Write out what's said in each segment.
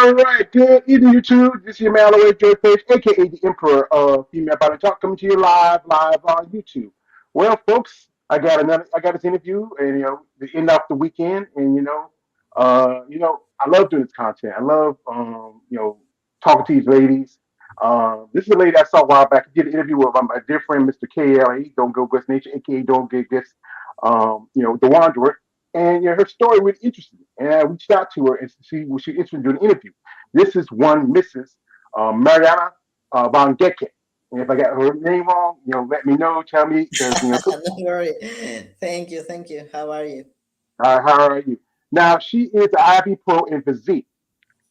All right, good evening, YouTube. This is your man, George Page, aka the Emperor of Female Body Talk, coming to you live on YouTube. Well, folks, I got this interview, and the end of the weekend, and I love doing this content. I love, talking to these ladies. This is a lady I saw a while back. I did an interview with my dear friend, Mr. KLA, Don't Go West Nation, aka Don't Get This, the Wanderer. And her story really interested me. And I reached out to her and see was she interested in doing an interview. This is one Mrs. Mariana von Gierke. And if I got her name wrong, let me know, tell me, because Don't worry. Thank you. How are you? how are you? Now she is an IB pro in physique,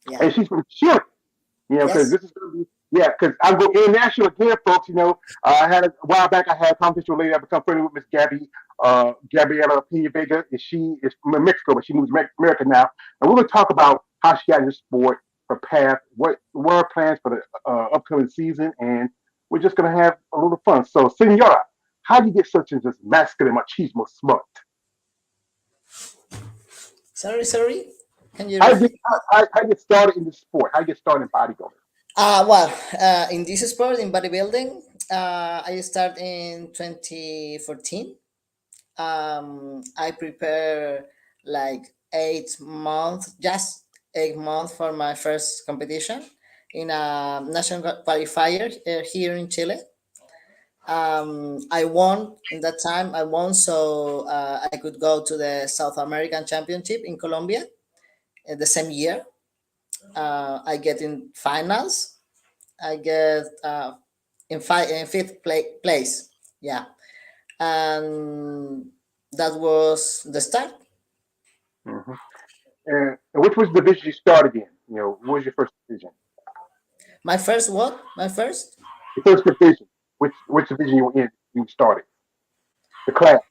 Yeah. and she's from Chile. Because Yes. this is going to be, yeah, because I go international again, folks. I had a while back, I had a conversation with a lady. I become friendly with Miss Gabriela Pena Vega. And she is from Mexico, but she moves to America now. And we're going to talk about how she got into sport, her path, what are her plans for the upcoming season, and we're just going to have a little fun. So, Senora, how do you get such as this masculine machismo smart? Sorry. Can you How you repeat? get, how you get started in the sport? How you get started in bodybuilding? In this sport, in bodybuilding, I start in 2014. I prepare like 8 months, just 8 months for my first competition in a national qualifier here in Chile. I won in that time. I won, so I could go to the South American Championship in Colombia the same year. I get in finals. I get in fifth place. Yeah, and that was the start. Mm-hmm. And which was the division you started in? What was your first division? My first what? My first Your first division. Which division you were in? You started the class.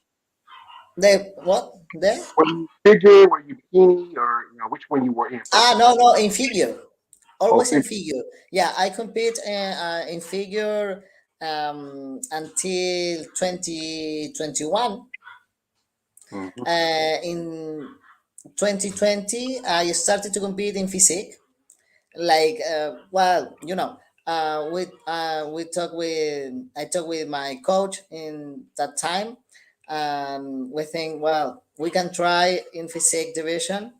the what the Were you figure? Were you bikini? Or which one you were in first? no, in figure, Oh, always in figure. figure. Yeah, I compete in figure until 2021. Mm-hmm. In 2020, I started to compete in physique. Like, we talk with I talk with my coach in that time, and we think, well, we can try in physique division.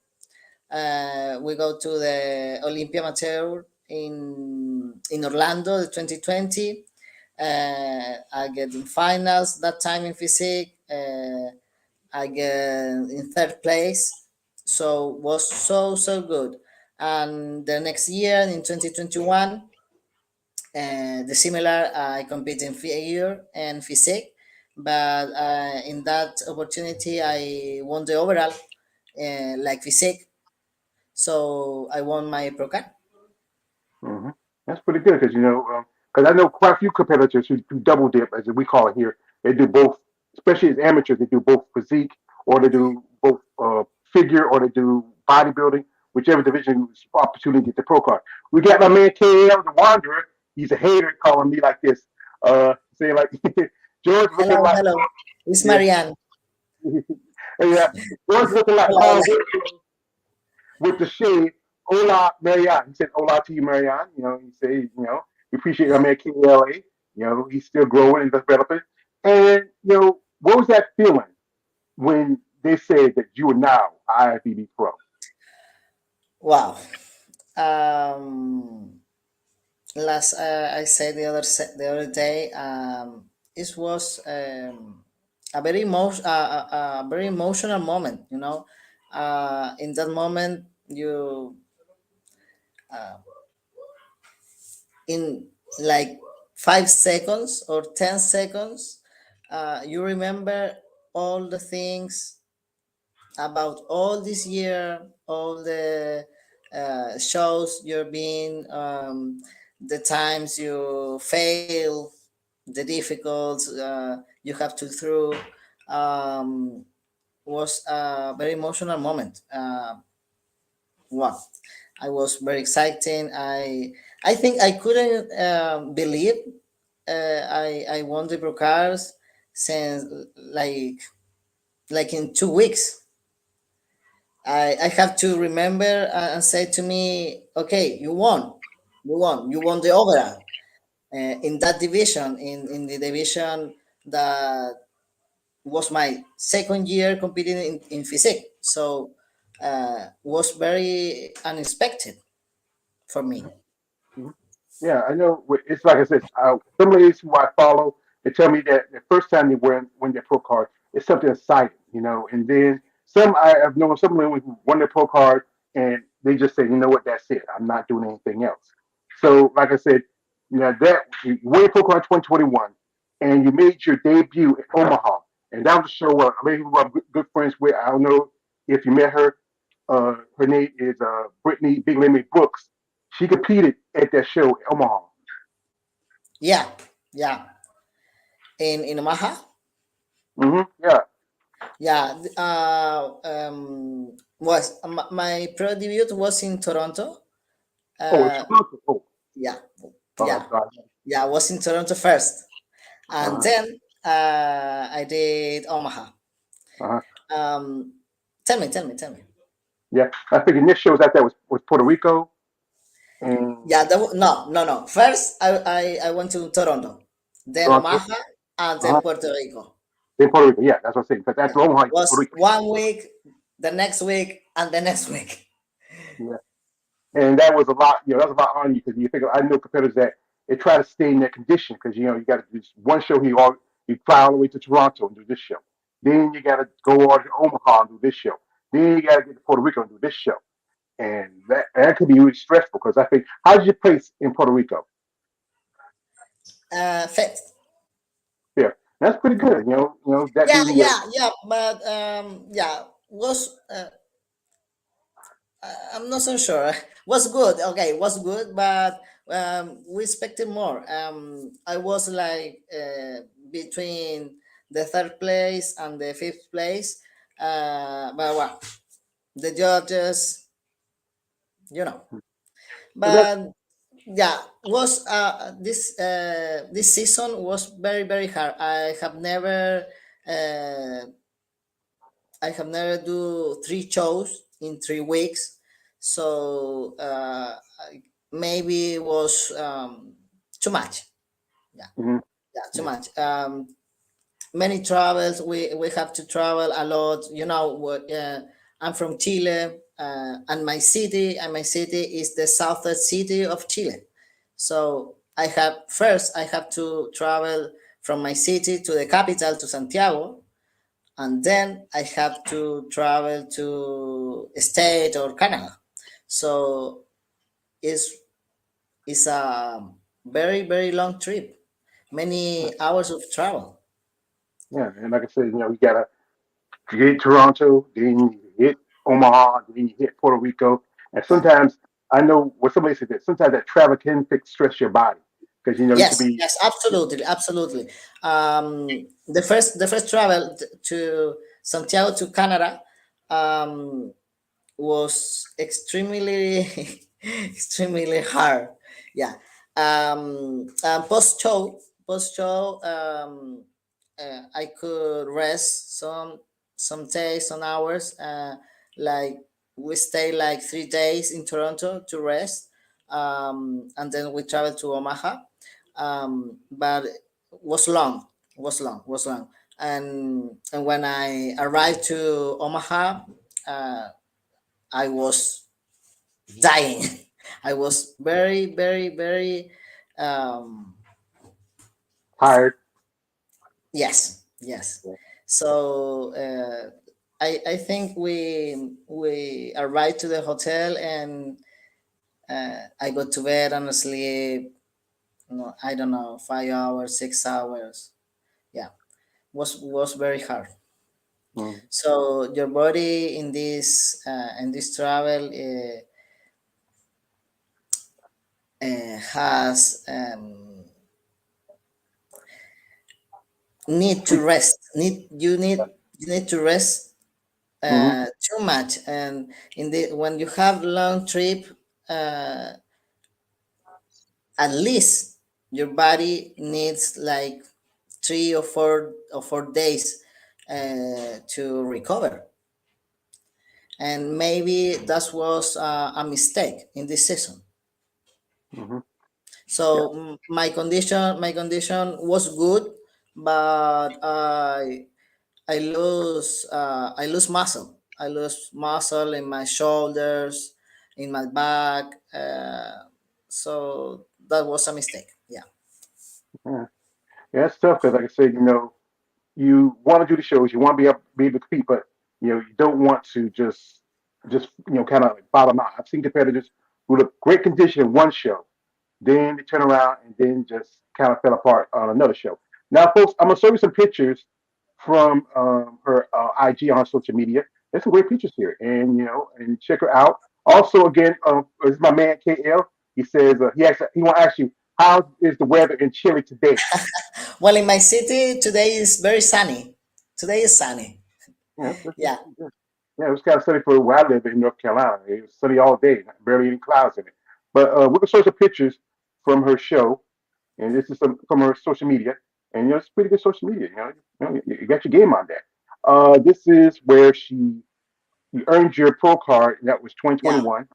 We go to the Olympia Amateur in Orlando, the 2020. I get in finals that time in physique. I get in third place, so was so good. And the next year in 2021, the similar I compete in figure and physique, but in that opportunity I won the overall, like physique, so I won my pro card. Mm-hmm. That's pretty good because because I know quite a few competitors who do double dip, as we call it here. They do both, especially as amateurs. They do both physique, or they do both figure, or they do bodybuilding, whichever division is opportunity to get the pro card. We got my man KL, the Wanderer. He's a hater calling me like this, saying like George looking like Hello, it's yeah, Marianne. yeah, George looking like Hola, Paul hola. with the shade. Hola, Marianne. He said hola to you, Marianne. He said, we appreciate your man KLA. He's still growing and developing. And, what was that feeling when they said that you are now IFBB Pro? Wow. um Last I said the other day, it was a very emotional moment. In that moment, you in like 5 seconds or 10 seconds, you remember all the things about all this year, all the shows you're being, the times you fail, the difficult you have to through. Um, was a very emotional moment. Wow, I was very exciting. I think I couldn't believe I won the broadcast since like in 2 weeks. I have to remember and say to me, okay, you won the overall in that division, in the division that was my second year competing in physique. So was very unexpected for me. Mhm. Yeah, I know. It's like I said, some ladies who I follow, they tell me that the first time they win their pro card, it's something exciting, And then some I've known some women who won their pro card and they just say, you know what, that's it. I'm not doing anything else. So, like I said, that you won your pro card 2021, and you made your debut in Omaha, and that was a show where a lady who I'm good friends with. I don't know if you met her. Her name is Brittany Big Lemmy Brooks. She competed at that show in Omaha. Yeah, yeah. In Omaha, Yeah. yeah. Was my pro debut was in Toronto. Oh, Uh, Toronto. Oh, yeah, oh, yeah, God. yeah. I was in Toronto first, and Uh-huh. then I did Omaha. Uh-huh. Um, tell me. Yeah. I figured next shows out there was Puerto Rico and Yeah, no. First, I went to Toronto, then Toronto. Omaha, and then Uh-huh. Puerto Rico. Then Puerto Rico. Yeah, that's what I'm saying. Because Yeah, after Omaha, you Puerto was Rico. 1 week, the next week, and the next week. Yeah. And that was a lot. That was a lot on you because you think I know competitors that they try to stay in that condition because you got to do this one show here, or you fly all the way to Toronto and do this show. Then you got to go on to Omaha and do this show. Then you got to get to Puerto Rico and do this show. And that could be really stressful because I think how did you place in Puerto Rico? Fifth. Yeah, that's pretty good. That Yeah, being your yeah. But yeah, was I'm not so sure. Was good. Okay, was good, but we expected more. I was like between the third place and the fifth place. But well, the judges, you know. but that's But yeah, was this season was very hard. Uh, I have never do 3 shows in 3 weeks, so maybe it was too much. Yeah, mhm, yeah, too yeah, much. Many travels. We have to travel a lot. I'm from Chile, and my city is the southern city of Chile. So I have to travel from my city to the capital to Santiago, and then I have to travel to state or Canada. So it's it's a very long trip, many hours of travel. yeah. And like I said, you gotta hit Toronto, then you hit Omaha, then you hit Puerto Rico, and Yeah. sometimes I know what somebody said that sometimes that travel can stress your body because you could Yes, be yes, absolutely, absolutely. The first travel to Santiago to Canada um, was extremely extremely hard. Yeah. Post show, I could rest some days, some hours. Like we stay like 3 days in Toronto to rest, and then we travel to Omaha. But was long, was long. And when I arrived to Omaha, uh, I was dying. I was very tired. yes, yes. So I think we arrived to the hotel, and I go to bed and sleep. No, I don't know, 5 hours, 6 hours. Yeah, was very hard. Mm. So your body in this travel has need to rest. You need to rest Mm-hmm. too much. And in the when you have long trip, uh, at least your body needs like 3 or 4 days to recover. and maybe that was a mistake in this season. Hmm. Yeah. So my condition was good, but I lose muscle. I lose muscle in my shoulders, in my back. So that was a mistake. Yeah. Yeah. Yeah, it's tough because, like I said, you want to do the shows, you want to be able to compete, but you don't want to just kind of like bottom out. I've seen competitors who look great condition in one show, then they turn around and then just kind of fell apart on another show. Now, folks, I'm gonna show you some pictures from her IG on her social media. There's some great pictures here, and and check her out. Also, again, this is my man KL. He says he want to ask you how is the weather in Chile today? Well, in my city today is very sunny. Today is sunny. Yeah, Yeah. yeah, it was kind of sunny for where I live in North Carolina. It was sunny all day, barely any clouds in it. But we're gonna show some pictures from her show, and this is some from her social media, and it's pretty good social media. You got your game on there. This is where you earned your pro card, and that was Yeah. 2021. And,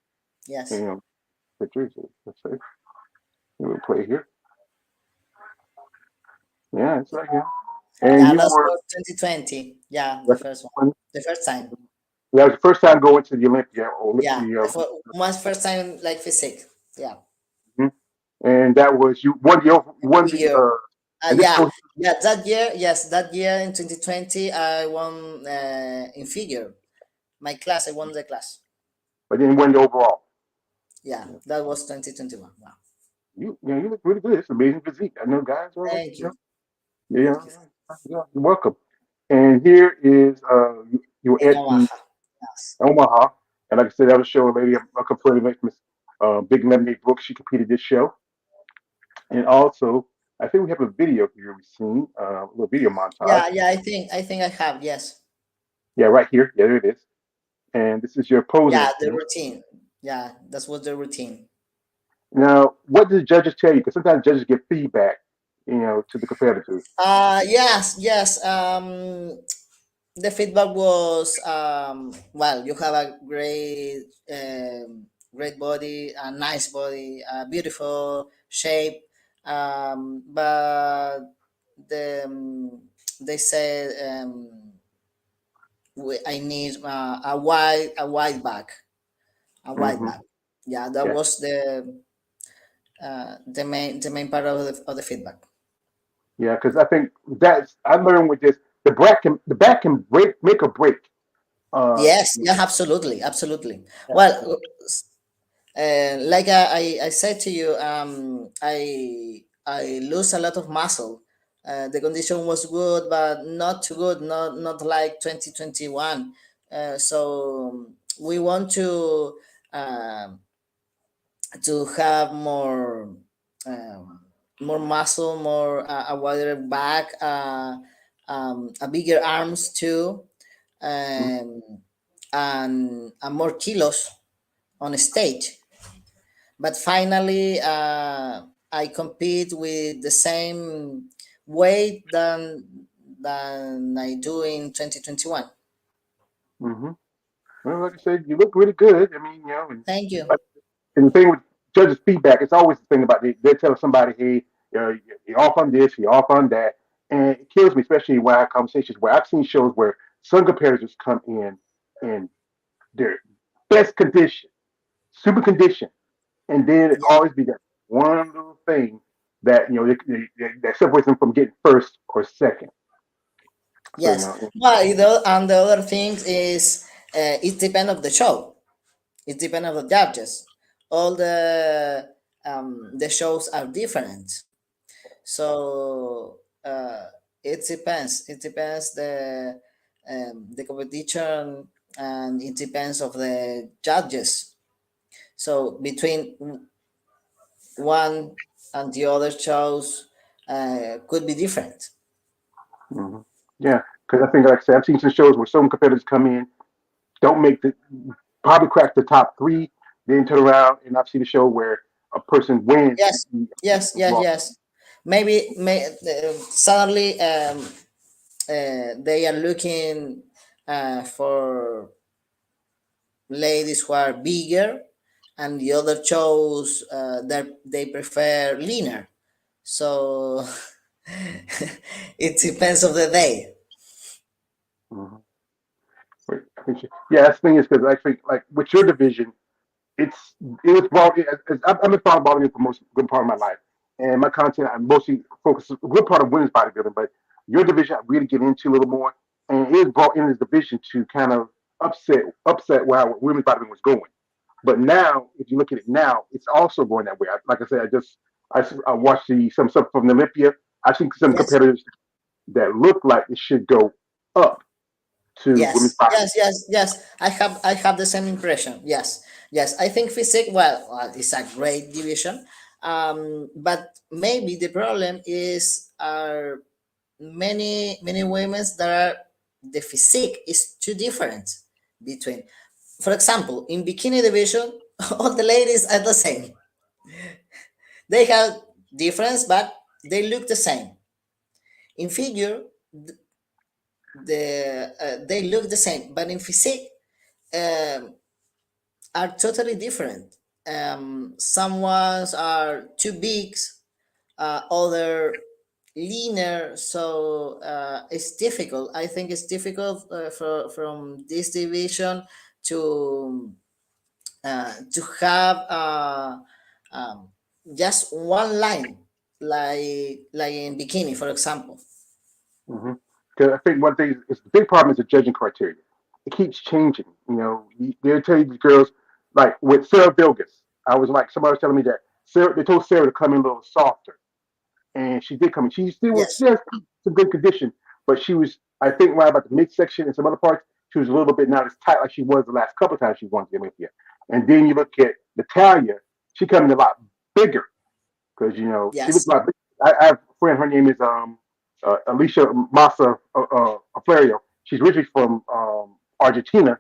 Yes. pictures. Let's see. We'll play here. Yeah, it's right here. And Yeah, you that's were for 2020. Yeah, the that's first one. one- The first time. that was the first time going to the Olympia. Yeah. My first time like physique. Yeah. Mhm. And that was you won won the Figure. and this Yeah. show, Yeah. That year, yes, that year in 2020, I won in figure. My class, I won the class. but then won the overall. Yeah, Yeah. that was 2021. Wow. You look really good. It's amazing physique. I know guys are like, Thank you. yeah, Thank you. you're welcome. And here is you were In at the Oaxaca. Yes. Omaha, and like I said, that was showing a lady a completely like Miss Big Lemonade Brooks. She competed this show, and also I think we have a video here we've seen a little video montage. Yeah, yeah, I think I have, yes. Yeah, right here. Yeah, there it is. And this is your posing Yeah, the routine. routine. Yeah, that's what the routine. Now, what do the judges tell you? Because sometimes judges give feedback, to the competitors. Yes, yes. The feedback was well, you have a great body, a nice body, a beautiful shape. But the they said I need a wide back, a wide Hmm. back. Yeah, that Yeah, was the main part of the feedback. yeah, because I think that's I learned with this the back can break make or break. Uh, Yes, yeah, absolutely, absolutely. yeah, Well, like I said to you, I lose a lot of muscle. The condition was good, but not too good, not like 2021. So we want um, to have more muscle, more a wider back, a bigger arms too, mhm, um, and more kilos on stage. But finally, I compete with the same weight than I do in 2021. mhm. Well, like I said, you look really good. I mean, Thank you. like, and the thing with judges' feedback, it's always the thing about they're telling somebody, hey, you're off on this, you're off on that, and it kills me, especially when I have conversations where I've seen shows where some competitors come in their best condition, super condition, and then it Yeah. always be that one little thing that that separates them from getting first or second. So Yes. Well, and the other thing is it depends of the show. It depends on the judges. All the shows are different, so it depends. It depends the competition, and it depends of the judges. So between one and the other shows could be different. hmm yeah, because I think, like I said, I've seen some shows where some competitors come in, don't make the probably crack the top three, then turn around, and I've seen a show where a person wins Yes, the yes, yes, overall. yes. Maybe suddenly they are looking for ladies who are bigger, and the other chose that they prefer leaner. So it depends of the day. Mhm. Yeah, that's the thing is because actually, like with your division, it's it was brought. I've been following bodybuilding for most good part of my life, and my content I mostly focus a good part of women's bodybuilding, but your division I really get into a little more, and it was brought in this division to kind of upset how women's bodybuilding was going. But now, if you look at it now, it's also going that way. Like I said, I watched some stuff from Olympia. I think some Yes. competitors that look like it should go up to women's Yes, bodybuilding. yes, yes, yes. I have the same impression. Yes, yes. I think physique, well, it's a great division, but maybe the problem is are many women that are the physique is too different between. For example, in bikini division, all the ladies are the same. They have difference, but they look the same. In figure, they look the same, but in physique. Um, are totally different. Some ones are too big, other leaner. So it's difficult. I think it's difficult from this division to have um, just one line, like in bikini, for example. Mm-hmm. Because I think one thing is the big problem is the judging criteria. It keeps changing. You know, they tell you these girls like with Sarah Bilgus. I was like somebody was telling me that Sarah. They told Sarah to come in a little softer, and she did come in. She still was. Yes, She has some good condition, but she was. I think right about the midsection and some other parts, she was a little bit not as tight like she was the last couple of times she won the Olympia. And then you look at Natalia. She coming a lot bigger because she looks yes, like I have a friend. Her name is Alicia Massa Aflario. She's originally from Argentina,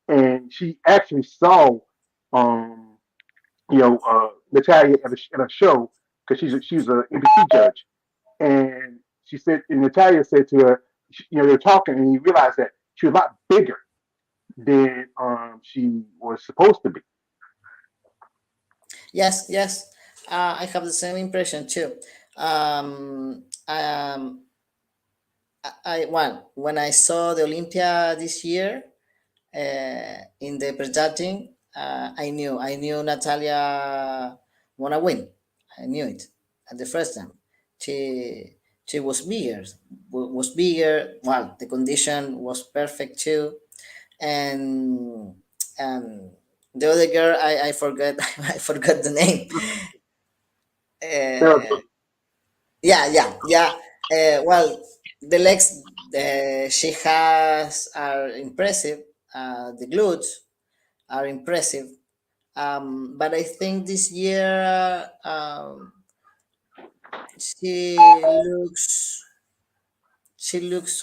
and she actually saw um, Natalia at a show because she's a NBC judge, and she said, and Natalia said to her, they're talking, and you realize that she was a lot bigger than she was supposed to be. yes, yes. I have the same impression too. Um, um, well, when I saw the Olympia this year in the prejudging, I knew Natalia wanna win. I knew it at the first time. She she was bigger. Well, the condition was perfect too, and um, the other girl I forgot I forgot the name. Sarah, Uh, yeah, yeah, yeah. Well, the legs she has are impressive. The glutes are impressive. But I think this year she looks she looks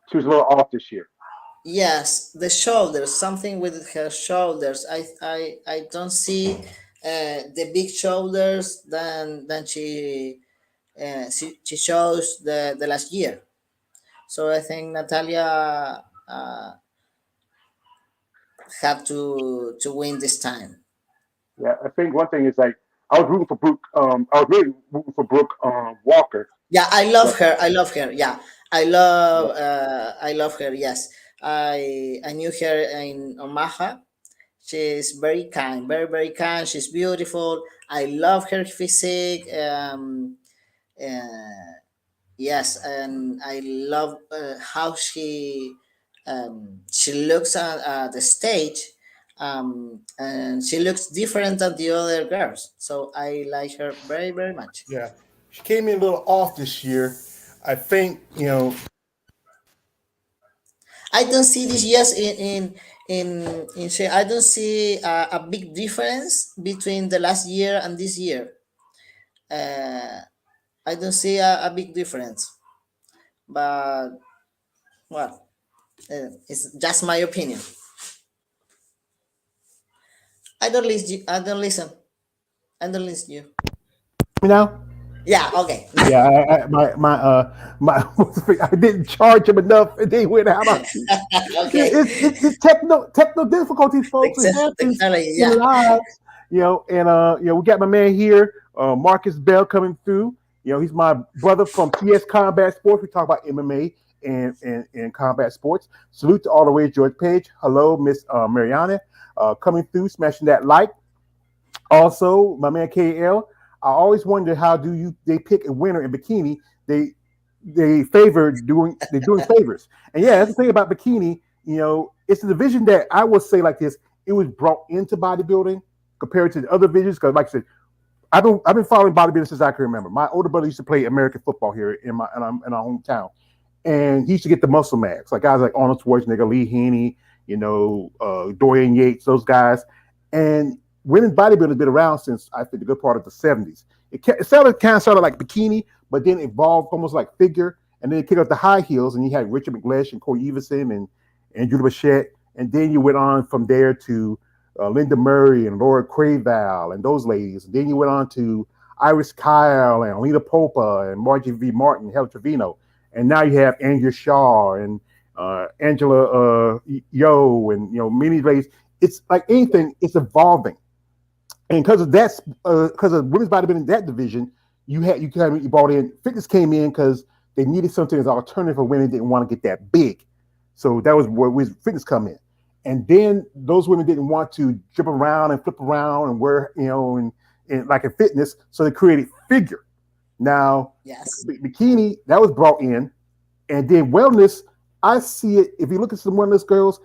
she was a little off this year. yes, the shoulders, something with her shoulders. I don't see the big shoulders than she shows the last year. So I think Natalia had to win this time. Yeah, I think one thing is like I was rooting for Brooke. I was really rooting for Brooke Walker. Yeah, I But, love her. I love her. Yeah, I love her. Yes, I knew her in Omaha. She's very kind, very kind. She's beautiful. I love her physique. Uh, yes, and I love how she looks at the stage, and she looks different than the other girls. So I like her very much. Yeah, she came in a little off this year. I think I don't see this years in share. I don't see a big difference between the last year and this year. Uh, I don't see a big difference, but well, it's just my opinion. I don't listen you. I don't listen. I don't listen you. me now. Yeah. Okay. Yeah, my I didn't charge him enough, and they went out on me. Okay. It's techno difficulties, folks. It happens Technology. in Yeah. lives, and we got my man here, Marcus Bell, coming through. He's my brother from TS Combat Sports. We talk about MMA and combat sports. Salute to all the way George Page. Hello, Miss Marianne, coming through, smashing that like. Also, my man KL. I always wonder how do you they pick a winner in bikini. They they're doing favors. And yeah, that's the thing about bikini. It's a division that I would say like this. It was brought into bodybuilding compared to the other divisions. Because like I said, I've been following bodybuilding since I can remember. My older brother used to play American football here in our hometown, and he used to get the muscle max, like guys like Arnold Schwarzenegger, Lee Haney, Dorian Yates, those guys. And women's bodybuilding has been around since I think the good part of the '70s. It started like bikini, but then evolved almost like figure, and then it kicked up the high heels, and you had Richard McLeish and Corey Everson and Judah Bichette, and then you went on from there to Linda Murray and Laura Craval and those ladies. And then you went on to Iris Kyle and Alina Popa and Margie V. Martin, Helen Trevino. And now you have Andrea Shaw and Angela Yo and many ladies. It's like anything, it's evolving. And because of women's bodybuilding in that division, you brought in fitness came in because they needed something as an alternative for women didn't want to get that big. So that was where fitness come in. And then those women didn't want to jump around and flip around and wear, and like in fitness. So they created figure. Now, Yes. bikini, that was brought in. And then wellness, I see it. If you look at some wellness girls,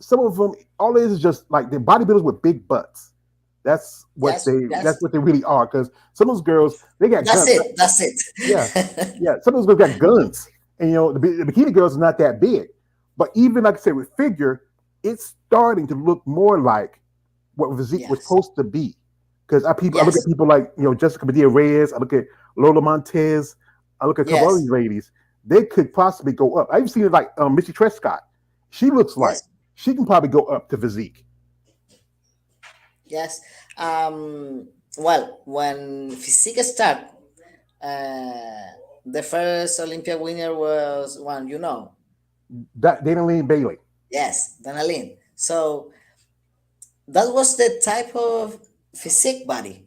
some of them, all it is just like they're bodybuilders with big butts. That's what Yes. Yes. they really are. Because some of those girls, they got That's guns. it. That's Yeah, it. yeah. Some of those girls got guns, and the bikini girls are not that big. But even like I said with figure, it's starting to look more like what physique was Yes. supposed to be. Because I look at Yes. people like Jessica Padilla Reyes, I look at Lola Montez, I look at a couple of Yes. these ladies. They could possibly go up. I've seen it like Missy Trescott. She looks like Yes. she can probably go up to physique. Yes. Well, when Physique start, uh, the first Olympia winner was one, Dana Lane Bailey. Yes, Danalin. So that was the type of physique body.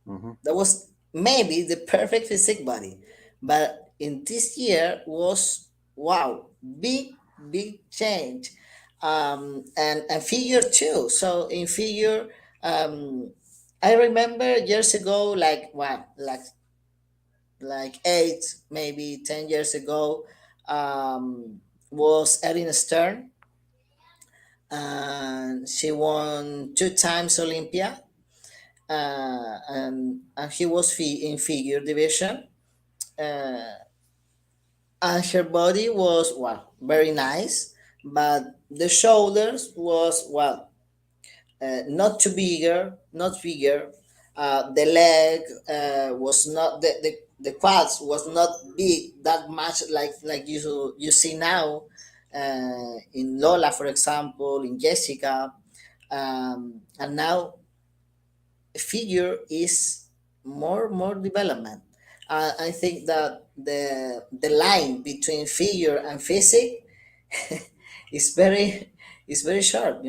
Hmm. That was maybe the perfect physique body. But in this year was wow, big change. And figure too. So in figure, I remember years ago, like wow, like 8 maybe 10 years ago, was Erin Stern, and she won 2 times Olympia, and he was in figure division, uh, and her body was well very nice, but the shoulders was well not too bigger, not bigger. The leg was not the quads was not big that much like you see now in Lola, for example, in Jessica, and now figure is more development. I think that the line between figure and physique is very short.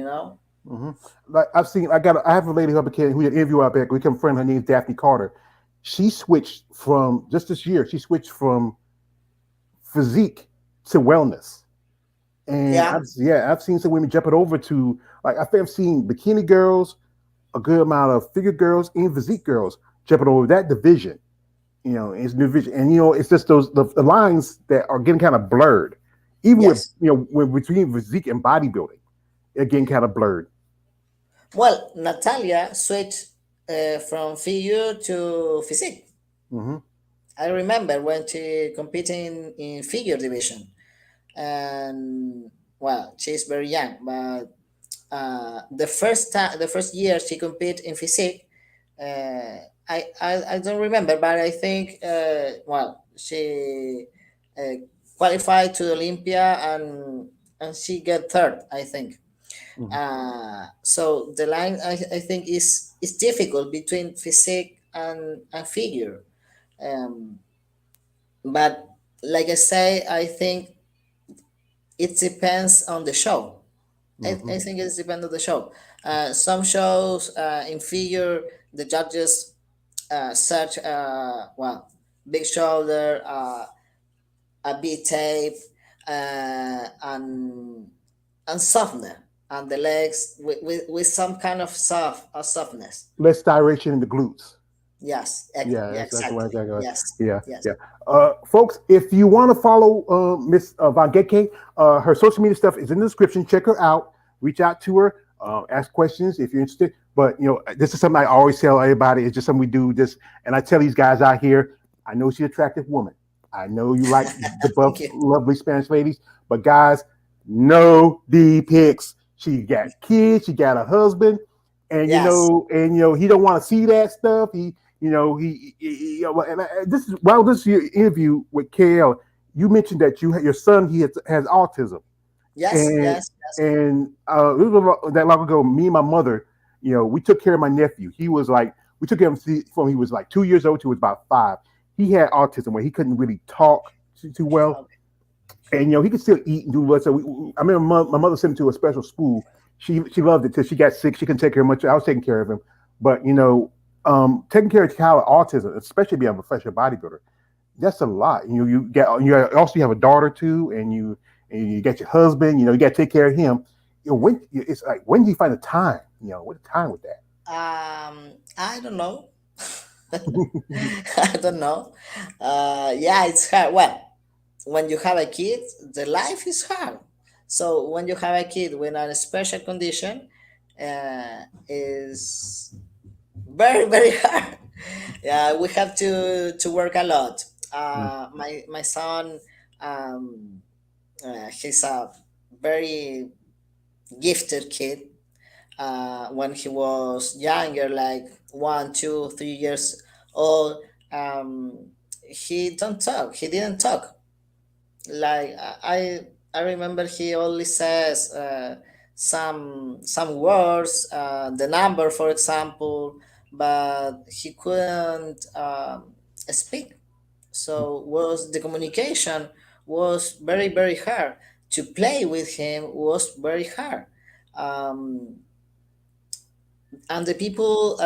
Hmm. Like I have a lady who had an interview out there. We come friend. Her name's Daphne Carter. She switched from just this year. She switched from physique to wellness. And Yeah. I've seen some women jump it over to like I think I've seen bikini girls, a good amount of figure girls, and physique girls jumping over that division. It's new vision, and it's just the lines that are getting kind of blurred, even with Yes. between physique and bodybuilding, they're getting kind of blurred. Well, Natalia switched from figure to physique. Hmm. I remember when she competed in figure division, and well, she's very young, but the first year she competed in physique, I don't remember, but I think well she uh, qualified to Olympia, and she got third, I think. Hmm. So the line I think is difficult between physique and figure. Um, but like I say, I think it depends on the show. I think it depends on the show. Some shows in figure, the judges search, well, big shoulder, a big tape, and softener, and the legs with some kind of softness. Less direction in the glutes. Yes, Yeah, that's the one exactly. thing. Yes, Yeah, yes. yeah. Folks, if you want to follow Miss Van Geke, her social media stuff is in the description. Check her out. Reach out to her. Ask questions if you're interested. But this is something I always tell everybody. It's just something we do. This, and I tell these guys out here. I know she's an attractive woman. I know you like the buff, Thank you. lovely Spanish ladies. But guys, no D pics. She got kids. She got a husband, and Yes, he don't want to see that stuff. This is while this is your interview with KL, you mentioned that your son has autism, yes, and yes, yes. it was that long ago. Me and my mother, we took care of my nephew. He was like we took care of him from he was like 2 years old to he was about 5. He had autism where he couldn't really talk too well, Okay. and he could still eat and do what. So I remember my mother sent him to a special school. She loved it till she got sick. She couldn't take care of much. I was taking care of him, but taking care of a child with autism, especially being a professional bodybuilder, that's a lot. You also have a daughter too, and you got your husband. You got to take care of him. When it's like when do you find the time? What the time with that? I don't know. I don't know. Yeah, it's hard. Well, when you have a kid, the life is hard. So when you have a kid with a special condition, is very hard. Yeah, we have to work a lot. My son, um, he's a very gifted kid. When he was younger, like 1, 2, 3 years old, he don't talk. He didn't talk. Like I remember he only says some words, the number, for example, but he couldn't speak. So was the communication was very hard. To play with him was very hard. Um, and the people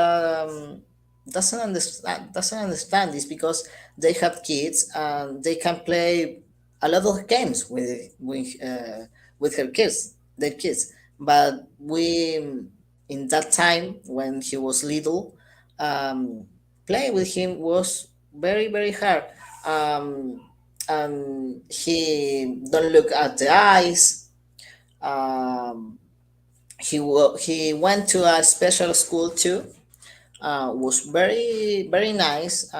doesn't understand this because they have kids and they can play a lot of games with her kids, their kids. But we, in that time when he was little, um, play with him was very hard. um, and he don't look at the eyes. um, he went to a special school too. Was very nice.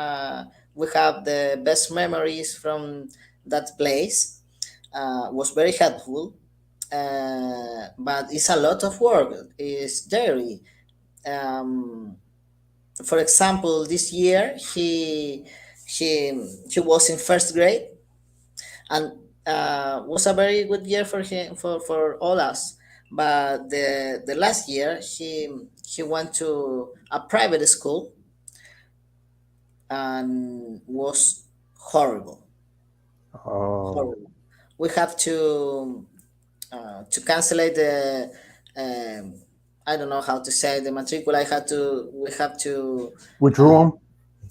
We have the best memories from that place. Was very helpful, but it's a lot of work. It's dairy. Um, for example, this year he was in first grade, and was a very good year for him, for all us. But the last year he went to a private school and was horrible, Oh, horrible. We have to cancel the, um, I don't know how to say, the matricula. I had to We have to, withdraw uh, him.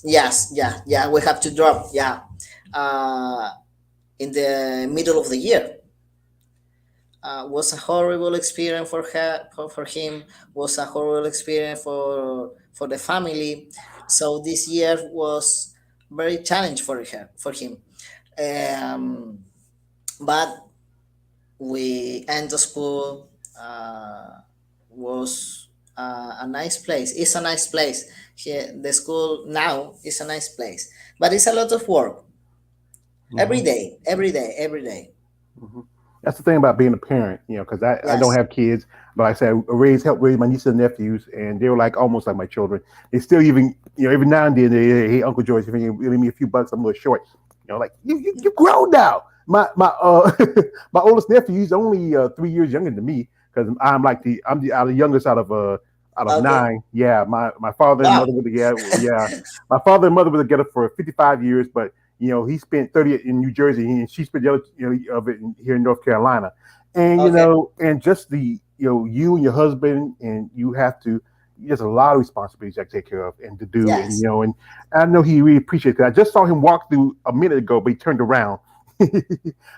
yes, yeah, we have to drop, yeah, uh, in the middle of the year. Was a horrible experience for her, for him. Was a horrible experience for the family. So this year was very challenge for him. um, but we end the school. Was a nice place. It's a nice place here. The school now is a nice place, but it's a lot of work every Hmm. day, every day. Hmm. That's the thing about being a parent, because I don't Yes. have kids, but like I said, help raise my nieces and nephews, and they were like almost like my children. They still even, every now and then, hey, Uncle George, if you can give me a few bucks, I'm a little short. Like you grown now. My my oldest nephew, he's only 3 years younger than me because I'm the youngest out of out of Okay. 9. Yeah, my father and Wow. mother were together. Yeah, my father and mother were together for 55 years, but he spent 30 in New Jersey, and she spent the other of it here in North Carolina. And Okay. and just the you and your husband, and you have to. There's a lot of responsibilities to take care of and to do, and Yes. and I know he really appreciates that. I just saw him walk through a minute ago, but he turned around. but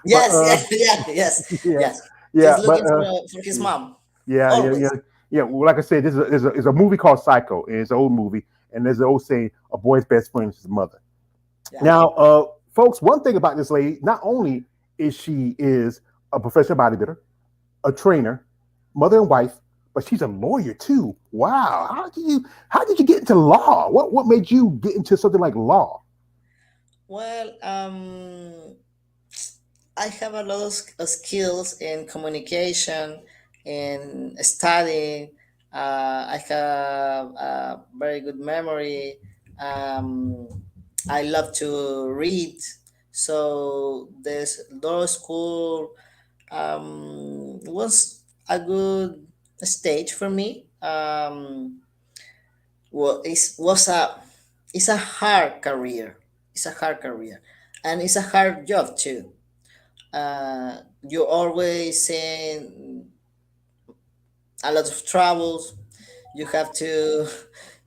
Yes. Yeah. Yeah. Yes. yeah, Yes. yeah, He's but looking for his mom. yeah, yeah, yeah, Always. yeah. Well, like I said, there's a movie called Psycho, and it's an old movie, and there's an old saying, "A boy's best friend is his mother." Yeah. Now, folks, one thing about this lady, not only is a professional bodybuilder, a trainer, mother and wife, but she's a lawyer too. Wow, how did you get into law? What made you get into something like law? Well, I have a lot of skills in communication, in studying. I have a very good memory. I love to read. So this law school was a good stage for me. Well, it's a hard career. It's a hard career, and it's a hard job too. You're always in a lot of troubles. You have to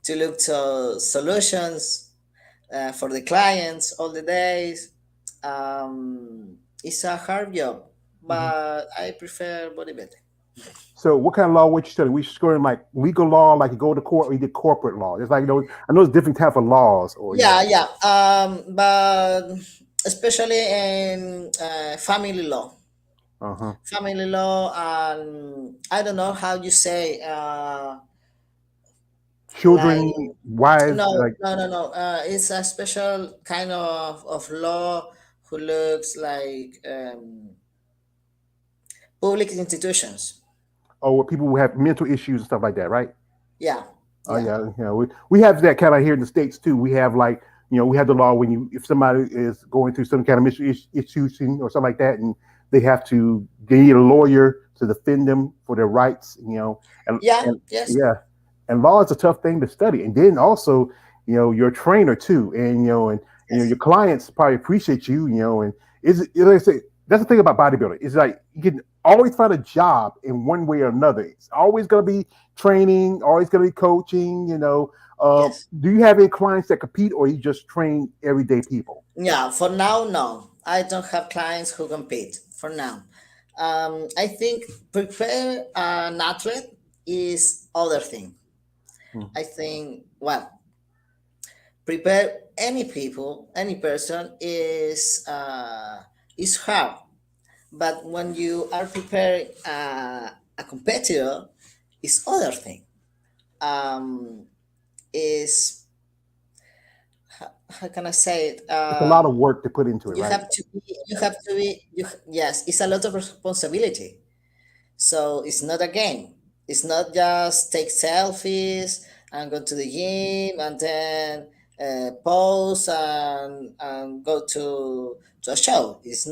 to look to solutions for the clients all the days. It's a hard job, Mhm. but I prefer bodybuilding. So, what kind of law would you study? We scoring like legal law, like you go to court, or you did corporate law. It's like I know there's different type of laws, or Yeah, yeah. But especially in family law, uh huh, and I don't know how you say like children, wives, no, like. no, no, no. It's a special kind of law who looks like public institutions. Oh, where people who have mental issues and stuff like that, right? Yeah, Oh yeah, yeah, we have that kind of here in the states too. We have like we have the law when if somebody is going through some kind of issues or something like that, and they need a lawyer to defend them for their rights. yeah, And yes, yeah, and law is a tough thing to study. And then also you're a trainer too, and yes. your clients probably appreciate you. And like I say, that's the thing about bodybuilding. It's like you can always find a job in one way or another. It's always going to be training, always going to be coaching. Yes. Do you have any clients that compete, or you just train everyday people? Yeah, for now, no. I don't have clients who compete for now. I think prepare an athlete is other thing. Hmm. I think, well, prepare any people, any person is hard. But when you are preparing a competitor, is other thing. Um, is how can I say it? It's a lot of work to put into it, You right? have to be. You have to be. Yes, it's a lot of responsibility. So it's not a game. It's not just take selfies and go to the gym and then pose and go to a show. It's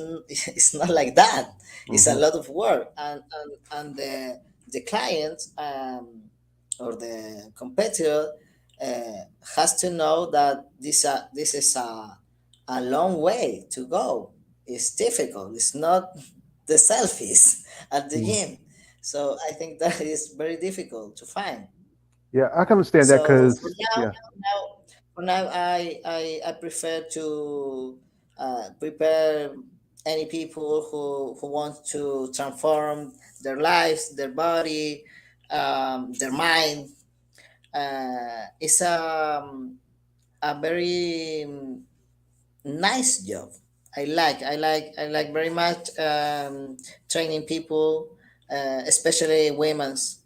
not like that. It's a Hmm. lot of work, and the client or the competitor has to know that this is a long way to go. It's difficult. It's not the selfies at the Hmm. gym. So I think that is very difficult to find. Yeah, I can understand that So because yeah. for now, I prefer to prepare any people who want to transform their lives, their body, their mind. It's a very nice job. I like very much training people, especially women's.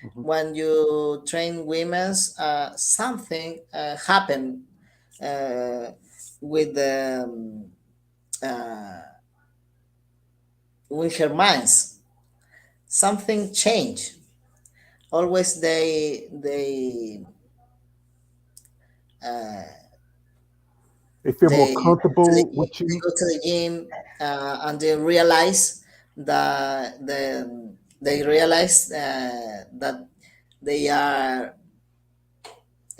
Mhm. When you train women's, something happen uh, with the with her minds. Something change. Always They feel more comfortable with they you. go to the gym and they realize that they realize that they are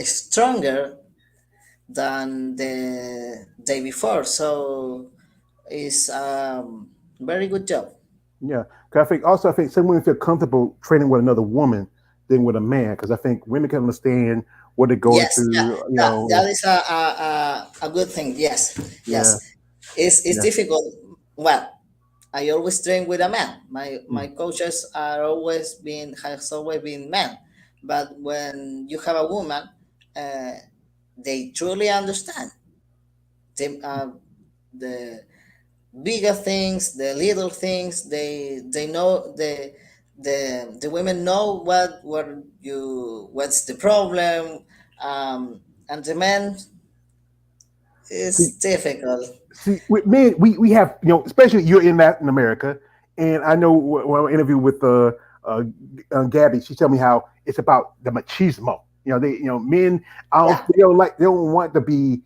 stronger than the day before. So it's very good job. Yeah, 'cause I think some women feel comfortable training with another woman than with a man because I think women can understand what they're going Yes, yeah, through. You that know, is a good thing. Yes, yeah, yes. It's yeah, difficult. Well, I always train with a man. My mm. coaches are always been has always been men, but when you have a woman, uh, they truly understand the bigger things, the little things. They know the women know what's the problem, and the men is See, difficult. with men, we have especially you're in Latin America, and I know when I interviewed with uh, Gabby, she told me how it's about the machismo. They men, I don't, Yeah, they don't want to be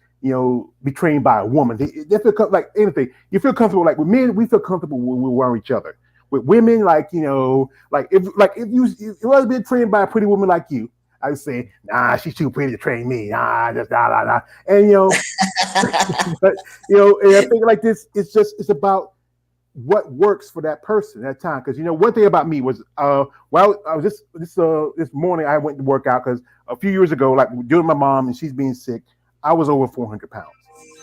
be trained by a woman. They feel like anything. You feel comfortable like with men. We feel comfortable when we're around each other. With women, like if you was being trained by a pretty woman like you, I would say, nah, she's too pretty to train me. Nah, just nah, nah, nah. And but and I think like this, it's about what works for that person at that time. Because one thing about me was, well, I was this morning I went to work out because a few years ago, like during my mom and she's being sick, I was over 400 pounds.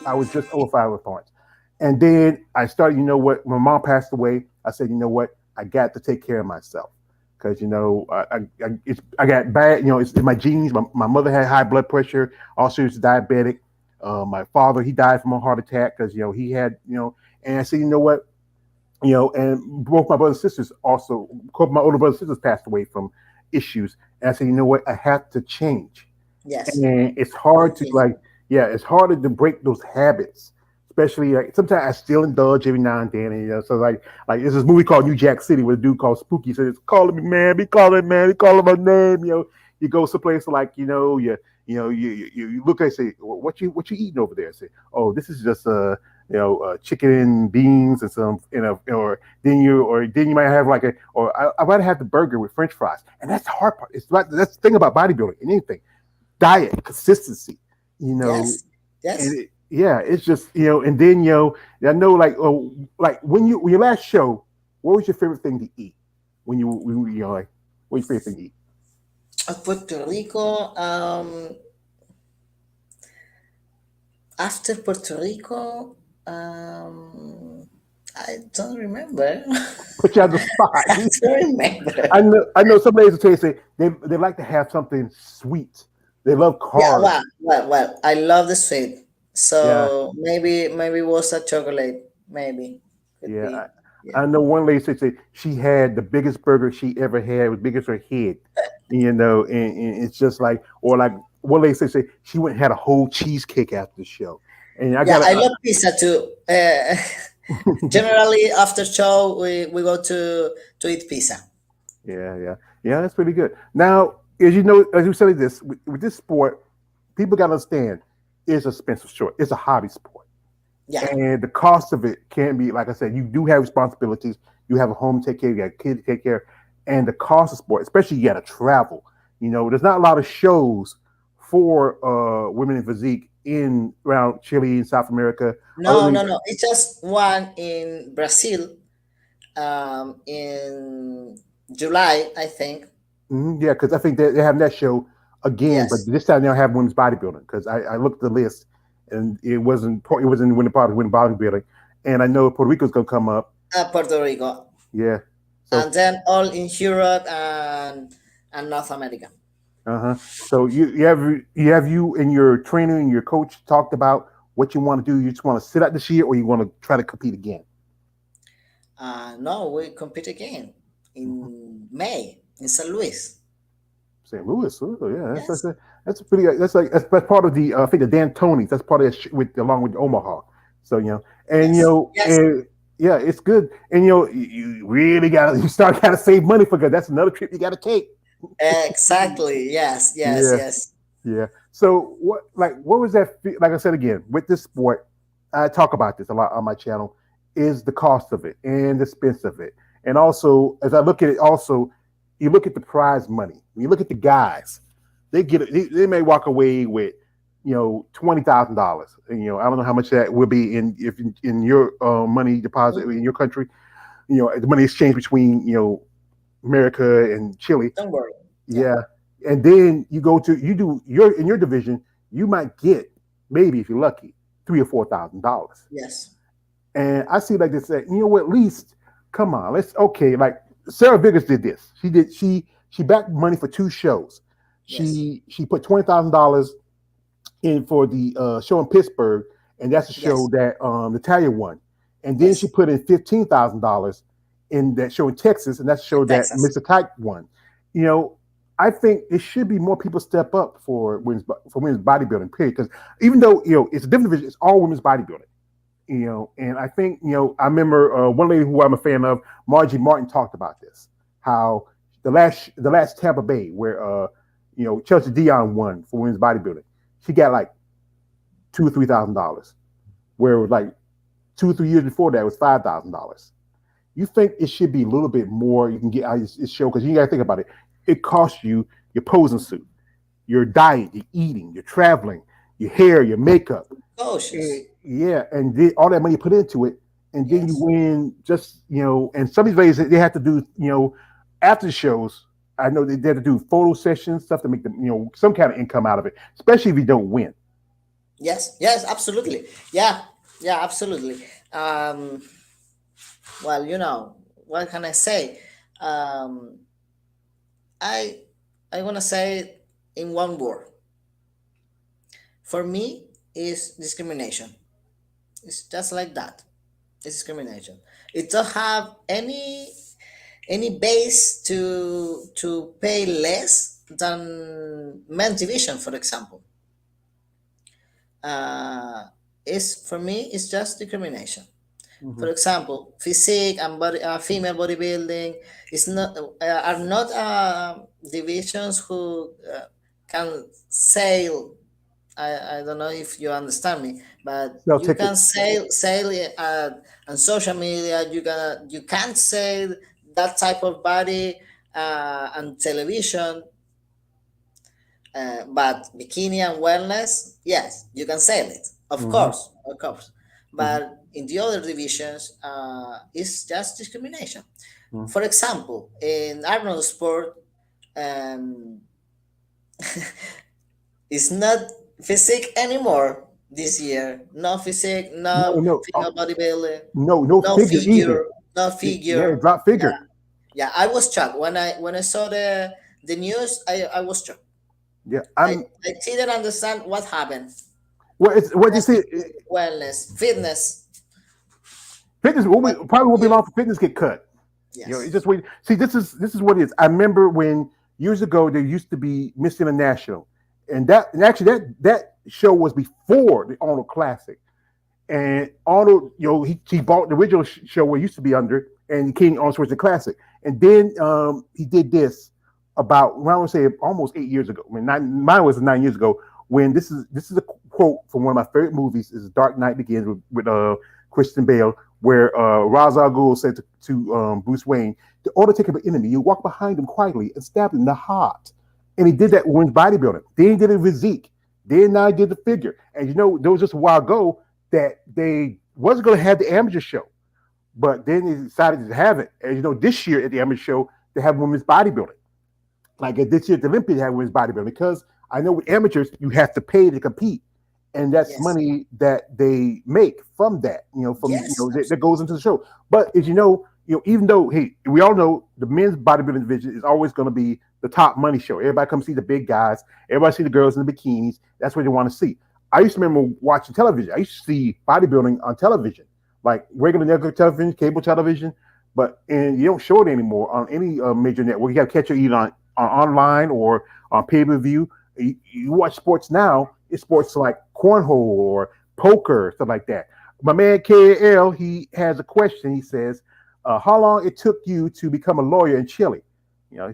I was just over 500 pounds, and then I started. You know what? When my mom passed away, I said, you know what? I got to take care of myself because I got bad. It's in my genes. My mother had high blood pressure. Also, she was diabetic. My father, he died from a heart attack because he had and I said, you know what? And both my brothers and sisters also, both my older brothers and sisters passed away from issues. And I said, you know what? I have to change. yes, And it's hard to continue. yeah, it's harder to break those habits. Especially like sometimes I still indulge every now and then. And, so like there's this movie called New Jack City with a dude called Spooky. He says, calling me man, be calling man, be calling my name. You go someplace like you look at say, well, what you eating over there? I say, oh, this is just chicken and beans and some, or then you might have like I might have the burger with French fries, and that's the hard part. It's like that's the thing about bodybuilding and anything, diet consistency, you know, Yes, yes. yeah, it's just and then I know like when your last show, what was your favorite thing to eat when like what's your favorite thing to eat? Puerto Rico. After Puerto Rico, I don't remember. Put you on the spot. I don't remember. I know some ladies will tell you say they like to have something sweet. They love Yeah, carbs. well. I love the sweet, Yeah, so maybe it was a chocolate. Maybe could yeah. be. I Yeah, know one lady said she had the biggest burger she ever had. It was big as her head, and it's just like, or like one lady said she went and had a whole cheesecake after the show. And I yeah. got I to, love pizza too. Generally, after show, we go to eat pizza. yeah, yeah, yeah. That's pretty good. Now, as you said this with this sport, people got to understand it's a expensive sport. It's a hobby sport. Yeah. And the cost of it can be, like I said, you do have responsibilities. You have a home to take care of, you got a kid to take care of, and the cost of sport, especially you got to travel. There's not a lot of shows for women in physique in around Chile and South America. Other No, than no, no. It's just one in Brazil, in July, I think. yeah, because I think they're having that show again, but Yes. this time they'll have women's bodybuilding because I looked at the list and it wasn't women's bodybuilding, and I know Puerto Rico's gonna come up. Puerto Rico, Yeah, so and then all in Europe and North America. uh-huh. So you and your trainer and your coach talked about what you want to do. You just want to sit out this year, or you want to try to compete again. No, we compete again Mm-hmm. in May in St. Louis. St. Louis. Oh, yeah, Yes, that's a pretty. That's part of the I think the Dan Tonys. That's part of that with along with Omaha. So and yes, yes. and yeah, it's good. And you really got to you start got to save money for that. That's another trip you got to take. Exactly. Yes, yes, Yeah. yes. Yeah. So what was that like I said again, with this sport, I talk about this a lot on my channel, is the cost of it and the expense of it. And also as I look at it also, you look at the prize money. When you look at the guys, they may walk away with $20,000. I don't know how much that will be in your money deposit in Mhm. your country. The money exchange between America and Chile. Don't worry. Yeah. Yeah, and then you do your in your division, you might get maybe if you're lucky $3,000 or $4,000. Yes. And I see like they say, at least come on, let's okay. Like Sarah Biggers did this. She backed money for two shows. Yes. She put $20,000 in for the show in Pittsburgh, and that's a show Yes. that Natalia won. And then she Yes. put in $15,000 in that show in Texas, and that's a show In that Texas. Mr. Kite won. You know, I think it should be more people step up for women's bodybuilding. Period. Because even though it's a different division, it's all women's bodybuilding. And I think I remember one lady who I'm a fan of, Margie Martin, talked about this. How the last Tampa Bay where Chelsea Dion won for women's bodybuilding, she got like $2,000 or $3,000, where it was like 2 or 3 years before that it was $5,000. You think it should be a little bit more you can get out of this show because you got to think about it. It costs you your posing suit, your diet, your eating, your traveling, your hair, your makeup. Cautious. Yeah, and all that money you put into it, and then you Yes. win. Just and some of these ladies they have to do after the shows. I know they have to do photo sessions, stuff to make them some kind of income out of it, especially if you don't win. Yes. Yes. Absolutely. Yeah. Yeah. Absolutely. Well, what can I say? Um, I I wanna say it in one word. For me, is discrimination. It's just like that. It's discrimination. It don't have any base to pay less than men's division, for example. Uh, is for me, it's just discrimination. For Mhm. example, physique and female bodybuilding is not are not divisions who can sail. I don't know if you understand me, but Sell you can tickets. sail on social media. You can't sail that type of body on television. But bikini and wellness, yes, you can sell it, Hmm. of course. Hmm. But in the other divisions, it's just discrimination. Hmm. For example, in Arnold Sport, um, it's not physique anymore this year. No physique, No, no no, female bodybuilding, no no figure either. figure, no Yeah, figure. drop Yeah, figure. yeah. I was shocked when I saw the news. I was shocked. Yeah, I, I'm. I didn't understand what happened. Well, it's what you Just see. wellness, fitness. Fitness What probably won't be you? long for fitness get cut. It's Yes. just wait. See, this is what it is. I remember when years ago there used to be Miss International, and actually that show was before the Arnold Classic. And Arnold, he bought the original show where it used to be under, and he came on towards the Classic. And then he did this about well, I want to say almost 8 years ago. I mean, mine was 9 years ago. When this is a quote from one of my favorite movies is Dark Knight Begins with Christian Bale, where Ra's al Ghul said to Bruce Wayne, "To order to take up an enemy, you walk behind him quietly and stab him in the heart." And he did that when bodybuilding. Then he did it with Physique. Then now he did the figure. And there was just a while ago that they wasn't going to have the amateur show, but then they decided to have it. And this year at the amateur show, they have women's bodybuilding. Like this year at the Olympics, they have women's bodybuilding because I know with amateurs you have to pay to compete, and that's Yes. money that they make from that. Yes. That goes into the show. But as even though hey, we all know the men's bodybuilding division is always going to be the top money show. Everybody comes see the big guys. Everybody see the girls in the bikinis. That's what they want to see. I used to remember watching television. I used to see bodybuilding on television, like regular network television, cable television, and you don't show it anymore on any major network. You got to catch it either on online or on pay per view. You watch sports now. It's sports like cornhole or poker, stuff like that. My man KL, he has a question. He says, "How long it took you to become a lawyer in Chile?"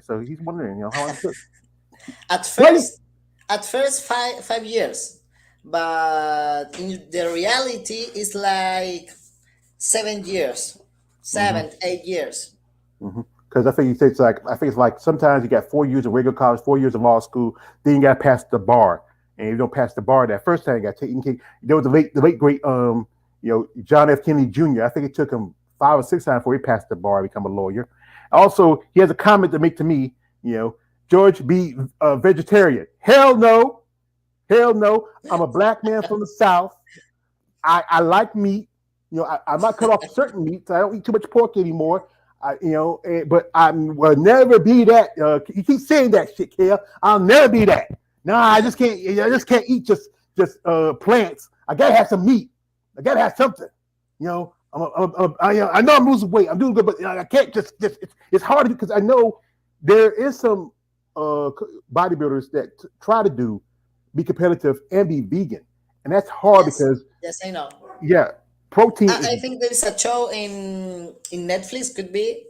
So he's wondering, how long it took. At Right. first, at first 5 years, but in the reality, it's like 7 years, Mm-hmm. 7 8 years. Mm-hmm. because I think it's like sometimes you got 4 years of regular college, 4 years of law school, then you got to pass the bar, and if you don't pass the bar that first time, you got taken. There was the late great John F. Kennedy Jr. I think it took him 5 or 6 times before he passed the bar and become a lawyer. Also, he has a comment to make to me. George, be a vegetarian. Hell no, hell no. I'm a black man from the South. I like meat. I might cut off certain meats. I don't eat too much pork anymore. But I will never be that. You keep saying that shit, Kale. I'll never be that. No, I just can't. I just can't eat just plants. I gotta have some meat. I gotta have something. I know I'm losing weight. I'm doing good, but I can't just. It's hard because I know there is some bodybuilders that try to be competitive and be vegan, and that's hard Yes, because yes, I know. yeah, protein I is. think there is a show in Netflix. Could be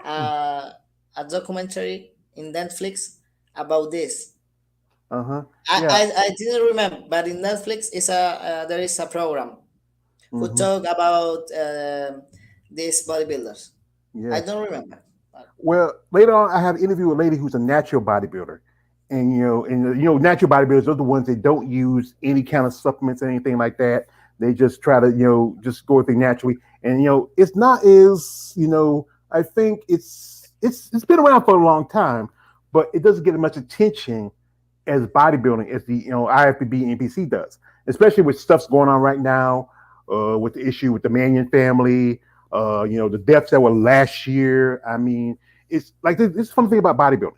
uh, a documentary in Netflix about this. Uh huh. I, Yeah. I, I didn't remember, but in Netflix is a there is a program who Hmm. talk about these bodybuilders. I Yes. don't remember. Well, later on, I had an interview with a lady who's a natural bodybuilder, and natural bodybuilders are the ones that don't use any kind of supplements or anything like that. They just try to, just go with it naturally, and it's not as, I think it's been around for a long time, but it doesn't get as much attention as bodybuilding as the IFBB and NPC does, especially with stuff's going on right now, with the issue with the Marianne family, the deaths that were last year. I mean, it's like this is the fun thing about bodybuilding.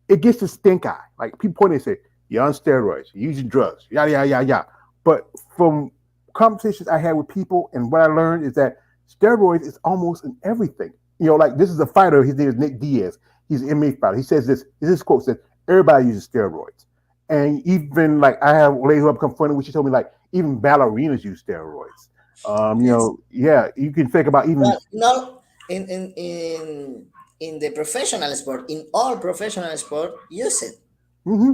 It gets the stink eye. Like people point and say, "You're on steroids, you're using drugs, yada yada yada yada." But from conversations I had with people, and what I learned is that steroids is almost in everything. Like this is a fighter. His name is Nick Diaz. He's an MMA fighter. He says this. This quote says, "Everybody uses steroids." And even like I have a lady who I've confronted, which she told me like even ballerinas use steroids. Yes. Yeah, you can think about even. Well, no, in the professional sport, in all professional sport, use it.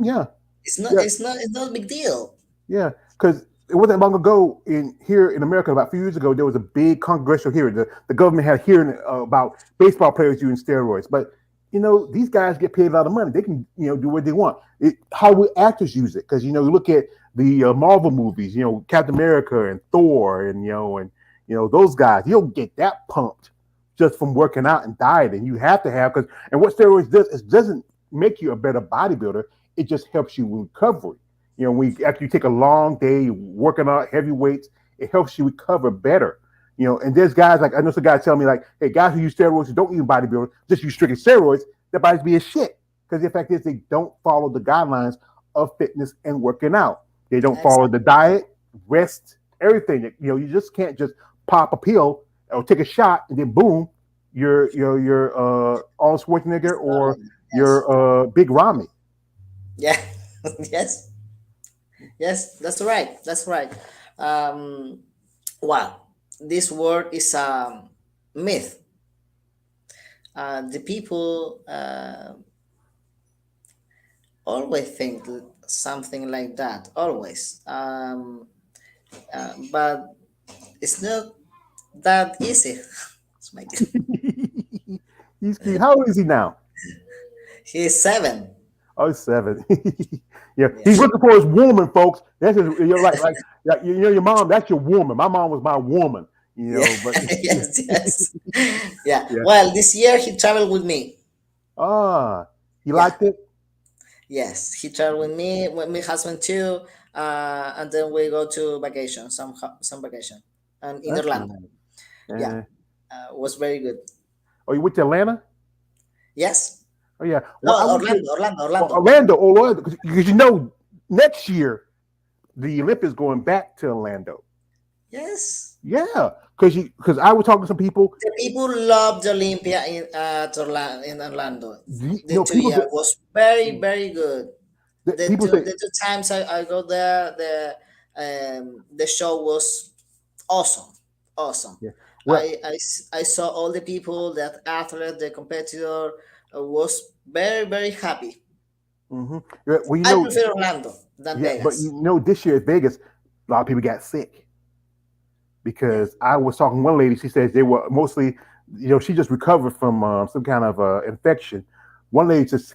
Yeah, It's not. yeah, It's not. It's not a big deal. yeah, because it wasn't long ago here in America. About a few years ago, there was a big congressional hearing. The government had a hearing about baseball players using steroids. But these guys get paid a lot of money. They can do what they want. How will actors use it? Because you look at the Marvel movies. Captain America and Thor, and those guys. You don't get that pumped just from working out and dieting. You have to have because and what steroids does is doesn't make you a better bodybuilder. It just helps you with recovery. After you take a long day working out heavy weights, it helps you recover better. And there's guys like I know some guys tell me like, hey, guys who use steroids who don't even bodybuild, just use strictly steroids, their bodies be a shit. Because the fact is they don't follow the guidelines of fitness and working out. They don't Ex- follow the diet, rest, everything. You just can't just pop a pill or take a shot and then boom, you're Arnold Schwarzenegger or Yes. you're Big Ramy. Yeah. Yes. Yes. That's right. That's right. Um, wow. This word is a myth. The people always think something like that. Always. But it's not that easy. It's my He's cute. How old is he now? He's 7. Oh, 7. Yeah, Yeah. he's looking for his woman, folks. That's his, you're right. Like your mom. That's your woman. My mom was my woman. Yeah. But Yes. Yes. Yeah. yeah. Well, this year he traveled with me. Ah, he Yeah. liked it. Yes, he traveled with my husband too, and then we go to vacation, some vacation, and in That's Orlando. nice. Yeah, Uh, was very good. oh, you went to Atlanta? Yes, Oh yeah. no, Well, I went to Orlando. Orlando, because next year the Olympics going back to Orlando. Yes, Yeah, because I was talking to some people. the people love the Olympia in Orlando. The two People year was very good. people say The 2 times I go there, the show was awesome, awesome. yeah. Well, I saw all the people, that athlete, the competitor was very happy. yeah, well, I prefer Orlando than yeah, but Vegas. this year at Vegas, a lot of people got sick Yeah. because I was talking to one lady. She says they were mostly She just recovered from some kind of infection. One lady just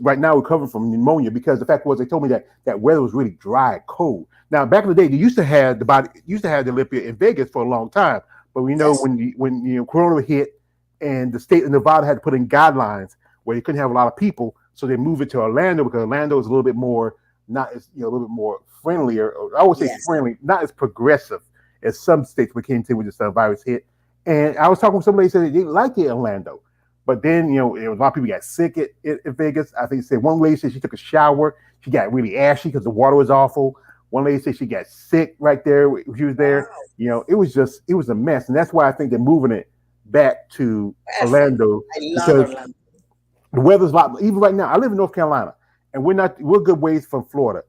right now recovering from pneumonia because the fact was they told me that weather was really dry, cold. Now back in the day, they used to have the Olympia in Vegas for a long time, but we know Yes. when Corona hit and the state of Nevada had to put in guidelines where they couldn't have a lot of people, so they moved it to Orlando because Orlando is a little bit more not as a little bit more friendlier. Or I would say Yes. friendly, not as progressive as some states became to when this virus hit. And I was talking with somebody who said they didn't like it in Orlando. But then, a lot of people got sick in Vegas. I think said one lady said she took a shower. She got really ashy because the water was awful. One lady said she got sick right there when she was there. Wow. It was a mess. And that's why I think they're moving it back to Perfect. Orlando I love because Orlando. the weather's a lot. Even right now, I live in North Carolina, and we're good ways from Florida.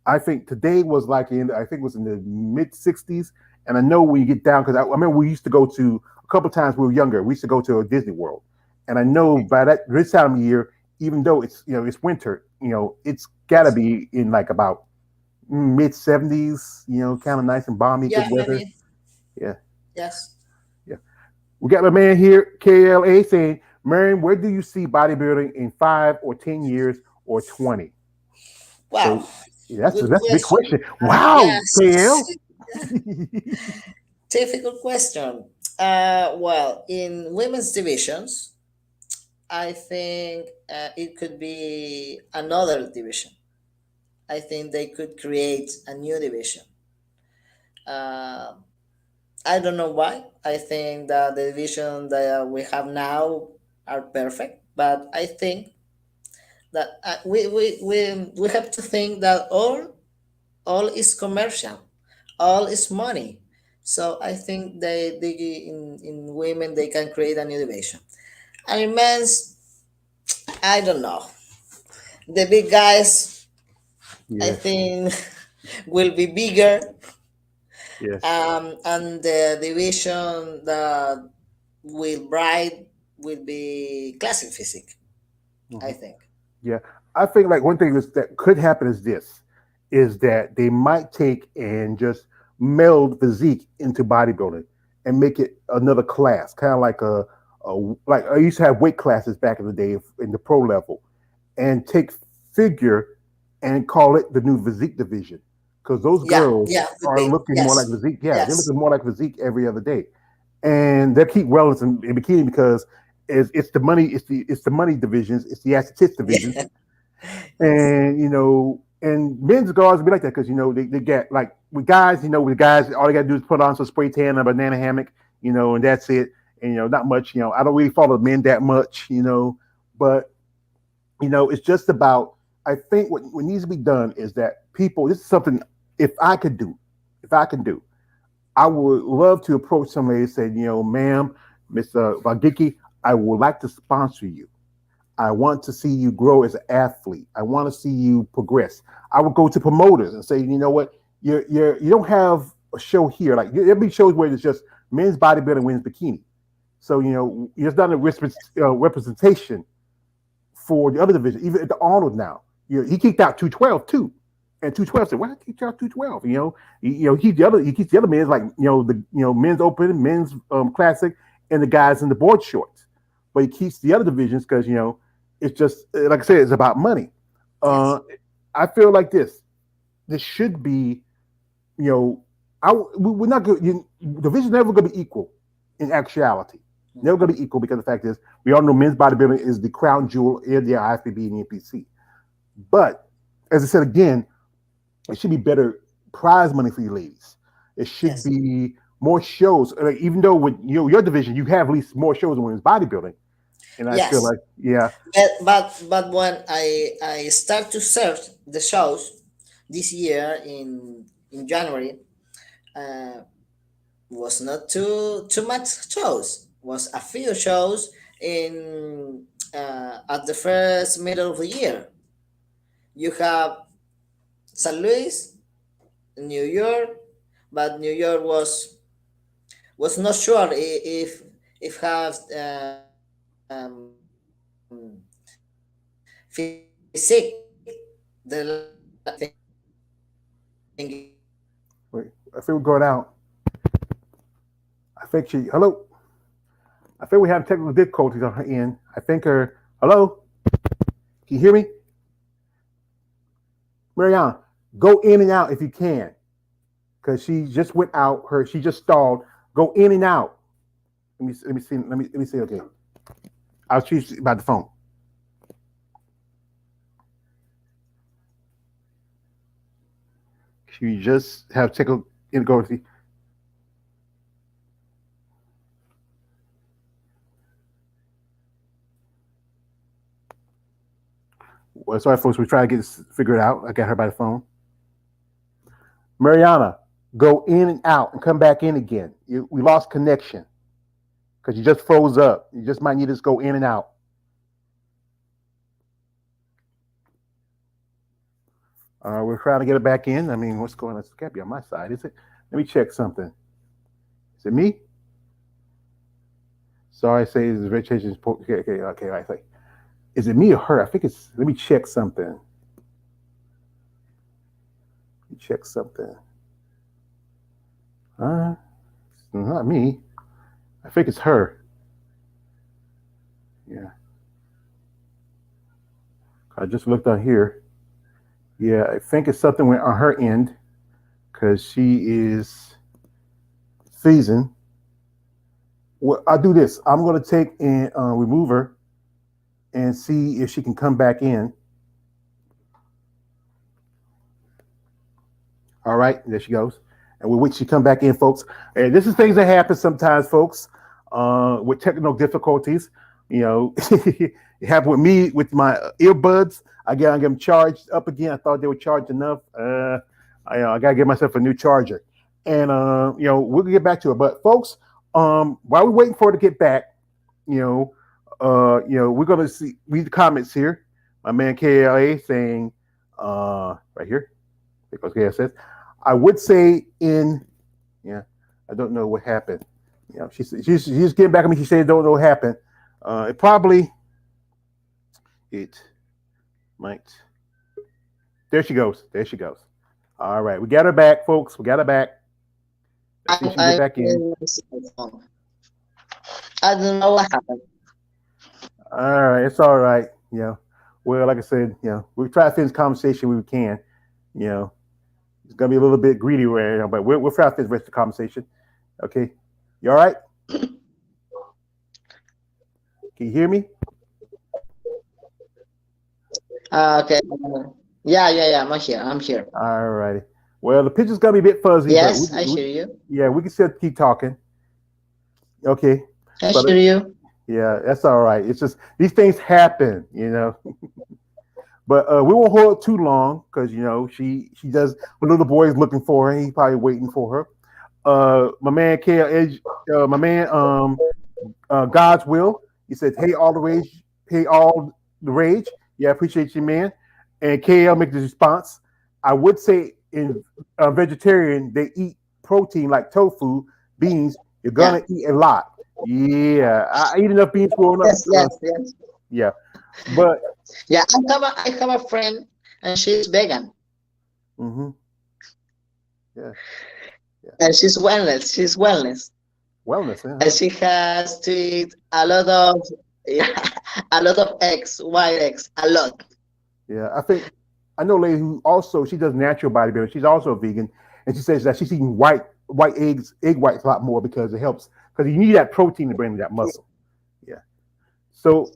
I think today was I think it was in the mid 60s, and I know when you get down because I remember we used to go to a couple of times when we were younger. We used to go to a Disney World, and I know Okay. by this time of year, even though it's winter, it's got to Yes. be in like about mid 70s. Kind of nice and balmy, good Yeah, weather. maybe. Yeah, Yes. yeah. We got my man here, KLA, saying, Marion, where do you see bodybuilding in 5 or 10 years or 20? Wow. So yeah, that's Good that's a big question. question. Wow, Yes. KL. Difficult question. Well, in women's divisions, I think it could be another division. I think they could create a new division. Uh, I don't know why. I think that the division that we have now are perfect, but I think that we have to think that all is commercial, all is money. So I think they in women they can create a new division. And in men's, I don't know. The big guys, I Yes, think, will be bigger, yes. and the division that will bright will be classic physique. I Mhm. think. Yeah, I think like one thing that could happen is that they might take and just meld physique into bodybuilding and make it another class, kind of a like I used to have weight classes back in the day in the pro level, and take figure and call it the new physique division because those Yeah, girls yeah, could are be. looking more like Yes, physique. Yeah, they're yes, looking more like physique every other day, and they keep wellness in bikini because it's the money, it's the money divisions, it's the aesthetics divisions, yeah, yes, and and men's guards be like that because they get like with guys, with guys, all they gotta do is put on some spray tan and a banana hammock, and that's it, and not much. I don't really follow men that much, but it's just about. I think what needs to be done is that people. This is something. If I could do, if I can do, I would love to approach somebody and say, ma'am, Miss Vagiki, I would like to sponsor you. I want to see you grow as an athlete. I want to see you progress. I would go to promoters and say, you know what, you don't have a show here. Like there'll be shows where it's just men's bodybuilding, women's bikini. So it's not a representation for the other division. Even at the Arnold now, he kicked out 212 too, and 212 said, "Why kicked out 212?" He keeps the other men's like the men's open, men's classic, and the guys in the board shorts, but he keeps the other divisions because it's just like I said, it's about money. yes, Uh, I feel like this should be you know, we're not good. Division's never going to be equal in actuality. Never going to be equal because the fact is, we all know men's bodybuilding is the crown jewel in the IFBB and the NPC. But as I said again, it should be better prize money for you ladies. It should yes, be more shows. Like, even though with your division, you have at least more shows in women's bodybuilding, and I feel yes. like yeah, But when I start to search the shows this year in January, uh, was not too much shows. Was a few shows in at the first middle of the year. You have St. Louis, New York, but New York was not sure if have physique the last year. I think it was wait, I feel we're going out. I think she hello. I think we have technical difficulties on her end. I think her. Hello, can you hear me, Marianne? Go in and out if you can, because she just went out. She just stalled. Go in and out. Let me see. Let me see. Okay, I'll choose about the phone. She just have technical difficulty. Well, sorry, folks. We're trying to get this figured out. I got her by the phone. Mariana, go in and out and come back in again. We lost connection because you just froze up. You just might need to just go in and out. We're trying to get it back in. I mean, what's going on? It can't be on my side, is it? Let me check something. Is it me? Sorry, I say this is registration. Okay. I say, is it me or her? I think it's. Let me check something. Let me check something. It's not me. I think it's her. Yeah. I just looked on here. Yeah, I think it's something went on her end because she is seasoned. Well, I'll do this. I'm going to take and remove her and see if she can come back in. All right, there she goes. And we'll wait till she come back in, folks. And this is things that happen sometimes, folks, with technical difficulties. You know, it happened with me with my earbuds. I get them charged up again. I thought they were charged enough. I gotta get myself a new charger. And we'll get back to it. But folks, while we're waiting for her to get back, we're gonna read the comments here. My man KLA saying right here, because KL says, I would say I don't know what happened. She's getting back at me. She said, don't know what happened. It might. There she goes. All right. We got her back, folks. We got her back. Let's see if she can get back in. I don't know what happened. All right. It's all right. Well, like I said, we try to finish conversation when we can. It's going to be a little bit greedy right now, but we'll try to finish the rest of the conversation. Okay. You all right? Can you hear me? Okay. Yeah. I'm here. All righty. Well, the picture's gonna be a bit fuzzy. Yes, but I hear you. Yeah, we can still keep talking. Okay. I hear you. Yeah, that's all right. It's just these things happen, But we won't hold it too long because she does. The little boy is looking for her. He's probably waiting for her. My man God's will. He said, "Hey, all the rage. Hey, all the rage." Yeah, I appreciate you, man. And KL makes the response. I would say in vegetarian, they eat protein like tofu, beans. You're gonna eat a lot. Yeah, I eat enough beans growing up. Yes. Yeah, but yeah, I have a friend and she's vegan. Mm-hmm. Yeah. And she's wellness. Wellness, huh? And she has to eat a lot of eggs, white eggs, a lot. Yeah, I know a lady who also she does natural bodybuilding. She's also a vegan, and she says that she's eating egg whites a lot more because it helps because you need that protein to bring that muscle. Yeah. So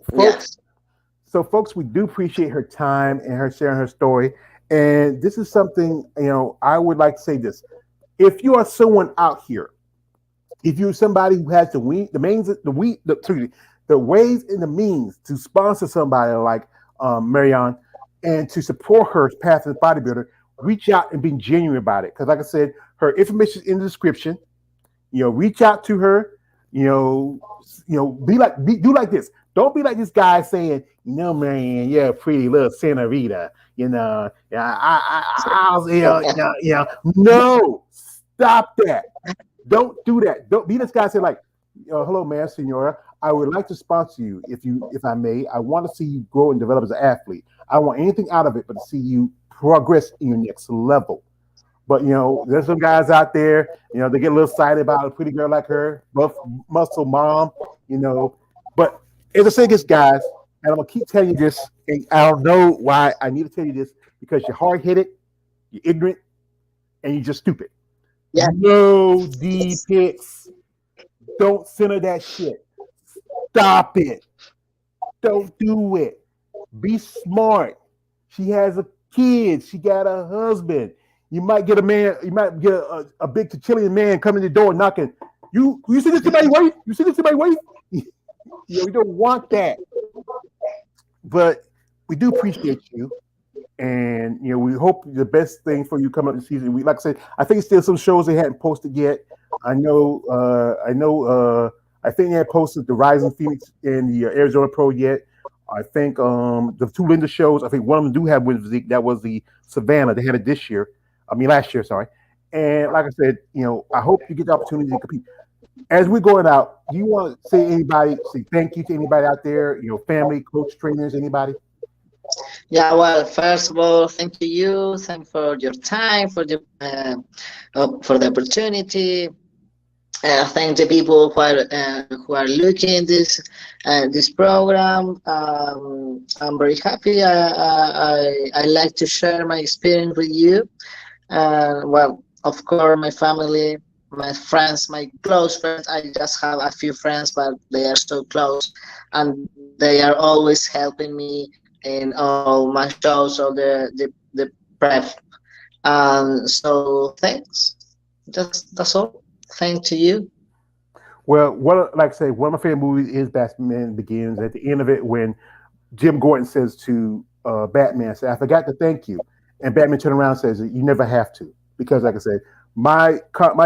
folks, we do appreciate her time and her sharing her story. And this is something I would like to say this: if you are someone out here, if you're somebody who has the ways and the means to sponsor somebody like Marianne and to support her path as a bodybuilder, reach out and be genuine about it. Because like I said, her information is in the description. Reach out to her. Do like this. Don't be like this guy saying, Marianne, you're a pretty little senorita. No, stop that. Don't do that. Don't be this guy saying like, hello, man, senora. I would like to sponsor you if I may. I want to see you grow and develop as an athlete. I don't want anything out of it but to see you progress in your next level. But there's some guys out there, they get a little excited about a pretty girl like her, buff muscle mom, you know. But as I say this, guys, and I'm gonna keep telling you this, and I don't know why I need to tell you this because you're hard headed, you're ignorant, and you're just stupid. Yeah. No D pics. Don't center that shit. Stop it. Don't do it. Be smart. She has a kid. She got a husband. You might get a man. You might get a big Chilean man coming to the door knocking. You see this to my wife? You see this to my wife? We don't want that. But we do appreciate you, and we hope the best thing for you come up this season. We like I said, I think still some shows they hadn't posted yet. I know. I think they had posted the Rising Phoenix and the Arizona Pro yet. I think the two Linda shows. I think one of them do have with Physique. That was the Savannah. They had it this year. Last year. Sorry. And like I said, I hope you get the opportunity to compete. As we're going out, do you want to say thank you to anybody out there? Family, coach, trainers, anybody? Yeah, well, first of all, thank you. Thank for your time, for the opportunity. Thank the people who are looking this program. I'm very happy. I like to share my experience with you. Well, of course, my family, my friends, my close friends. I just have a few friends, but they are so close, and they are always helping me in all my shows or the prep. So thanks. That's all. Thank to you. Well, like I say, one of my favorite movies is Batman Begins. At the end of it, when Jim Gordon says to Batman, "I forgot to thank you," and Batman turns around and says, "You never have to," because, like I said, my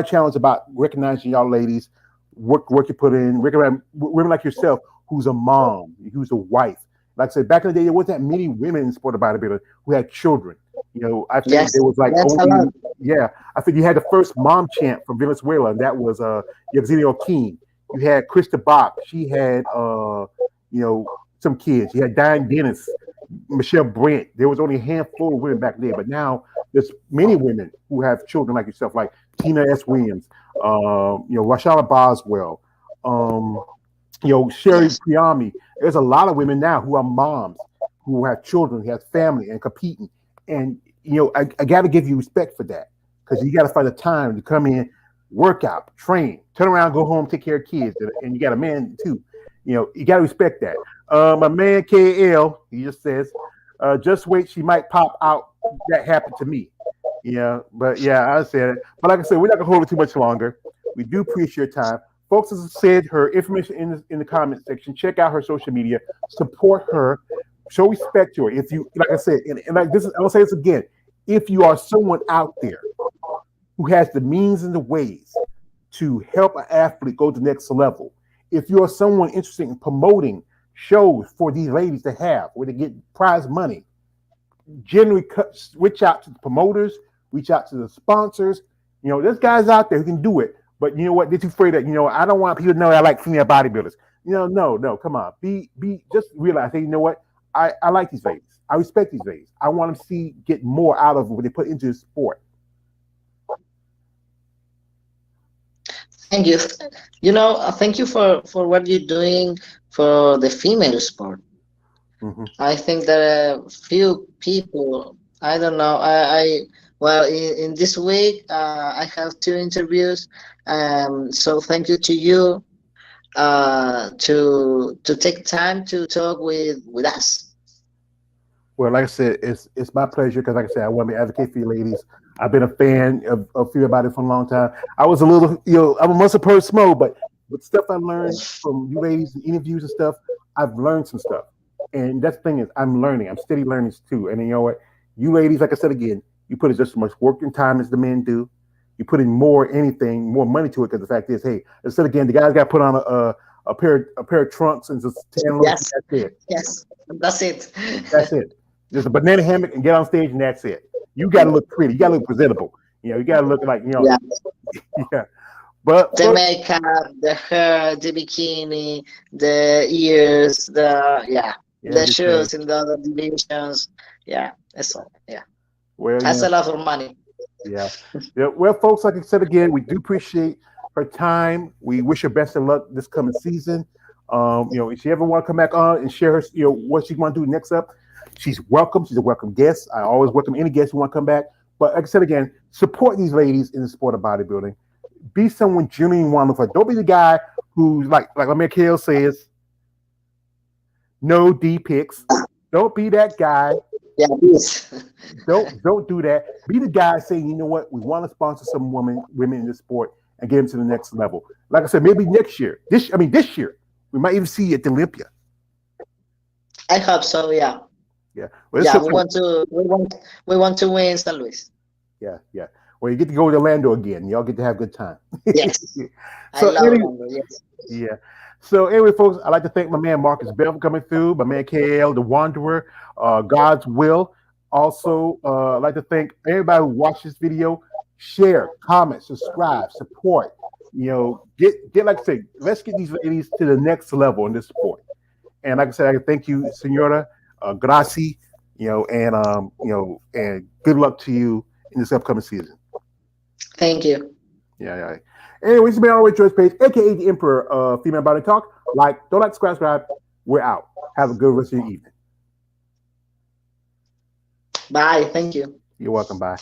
challenge about recognizing y'all ladies, work you put in, recognize women like yourself, who's a mom, who's a wife. Like I said, back in the day, there wasn't that many women in sport bodybuilding who had children. I think Yes, there was like that's a only, lot. I think you had the first mom champ from Venezuela, and that was Yevgenia King. You had Krista Bach. She had some kids. You had Diane Dennis, Michelle Brandt. There was only a handful of women back then, but now there's many women who have children like yourself, like Tina S. Williams, Rashana Boswell, Sherry Yes. Priami. There's a lot of women now who are moms, who have children, who have family, and competing. And I got to give you respect for that because you got to find the time to come in, work out, train, turn around, go home, take care of kids, and you got a man too. You got to respect that. My man KL, he just says, just wait, she might pop out. That happened to me. But yeah, I said it. But like I said, we're not gonna hold it too much longer. We do appreciate your time. Folks, as I said, her information in the comment section. Check out her social media. Support her. Show respect to her. If you, like I said, and like this, I'll say this again. If you are someone out there who has the means and the ways to help an athlete go to the next level, if you are someone interested in promoting shows for these ladies to have, where they get prize money, generally reach out to the promoters, reach out to the sponsors. There's guys out there who can do it. But you know what? They're too afraid that, I don't want people to know I like female bodybuilders. No, come on. Be just realize, hey, you know what? I like these ladies. I respect these ladies. I want them to get more out of what they put into the sport. Thank you. Thank you for what you're doing for the female sport. Mm-hmm. I think that few people, I don't know, well, in this week, I have two interviews. So thank you to you to take time to talk with us. Well, like I said, it's my pleasure because, like I said, I want to advocate for you ladies. I've been a fan of Fear About It for a long time. I was a little, I'm a muscle per smo, but with stuff I learned from you ladies and interviews and stuff, I've learned some stuff. And that's the thing is, I'm learning. I'm steady learning too. And you know what? You ladies, like I said again, you put in just as much work and time as the men do. You put in more money to it because the fact is, hey, instead again, the guys got to put on a pair of trunks and just tan. Yes. That's it. Yes, that's it. That's it. Just a banana hammock and get on stage and that's it. You got to look pretty. You got to look presentable. You got to look like, Yeah. yeah. But The makeup, the hair, the bikini, the ears, the shoes in the other divisions. Yeah, that's all. Yeah. Well, That's a lot of money. Yeah. Well, folks, like I said again, we do appreciate her time. We wish her best of luck this coming season. If she ever want to come back on and share her, what she want to do next up, she's welcome. She's a welcome guest. I always welcome any guest who want to come back. But like I said again, support these ladies in the sport of bodybuilding. Be someone genuinely wonderful. Don't be the guy who's like Mikhail says, no D pics. Don't be that guy. Yeah, please. Don't do that. Be the guy saying, you know what, we want to sponsor some women in the sport and get them to the next level. Like I said, maybe next year. This year, we might even see you at the Olympia. I hope so. Yeah. Yeah. Well, Yeah. We want to win St. Louis. Yeah. Well, you get to go to Orlando again. Y'all get to have a good time. Yes. So I love Orlando. Yes. Yeah. So anyway, folks, I'd like to thank my man Marcus Bell for coming through, my man KL, the Wanderer, God's Will. Also, I'd like to thank everybody who watched this video. Share, comment, subscribe, support. Get like I say, let's get these ladies to the next level in this sport. And like I said, I thank you, Senora, grazie, and good luck to you in this upcoming season. Thank you. Yeah. Anyways, it's been our George Page, aka the Emperor of Female Body Talk. Don't like, subscribe. We're out. Have a good rest of your evening. Bye. Thank you. You're welcome. Bye.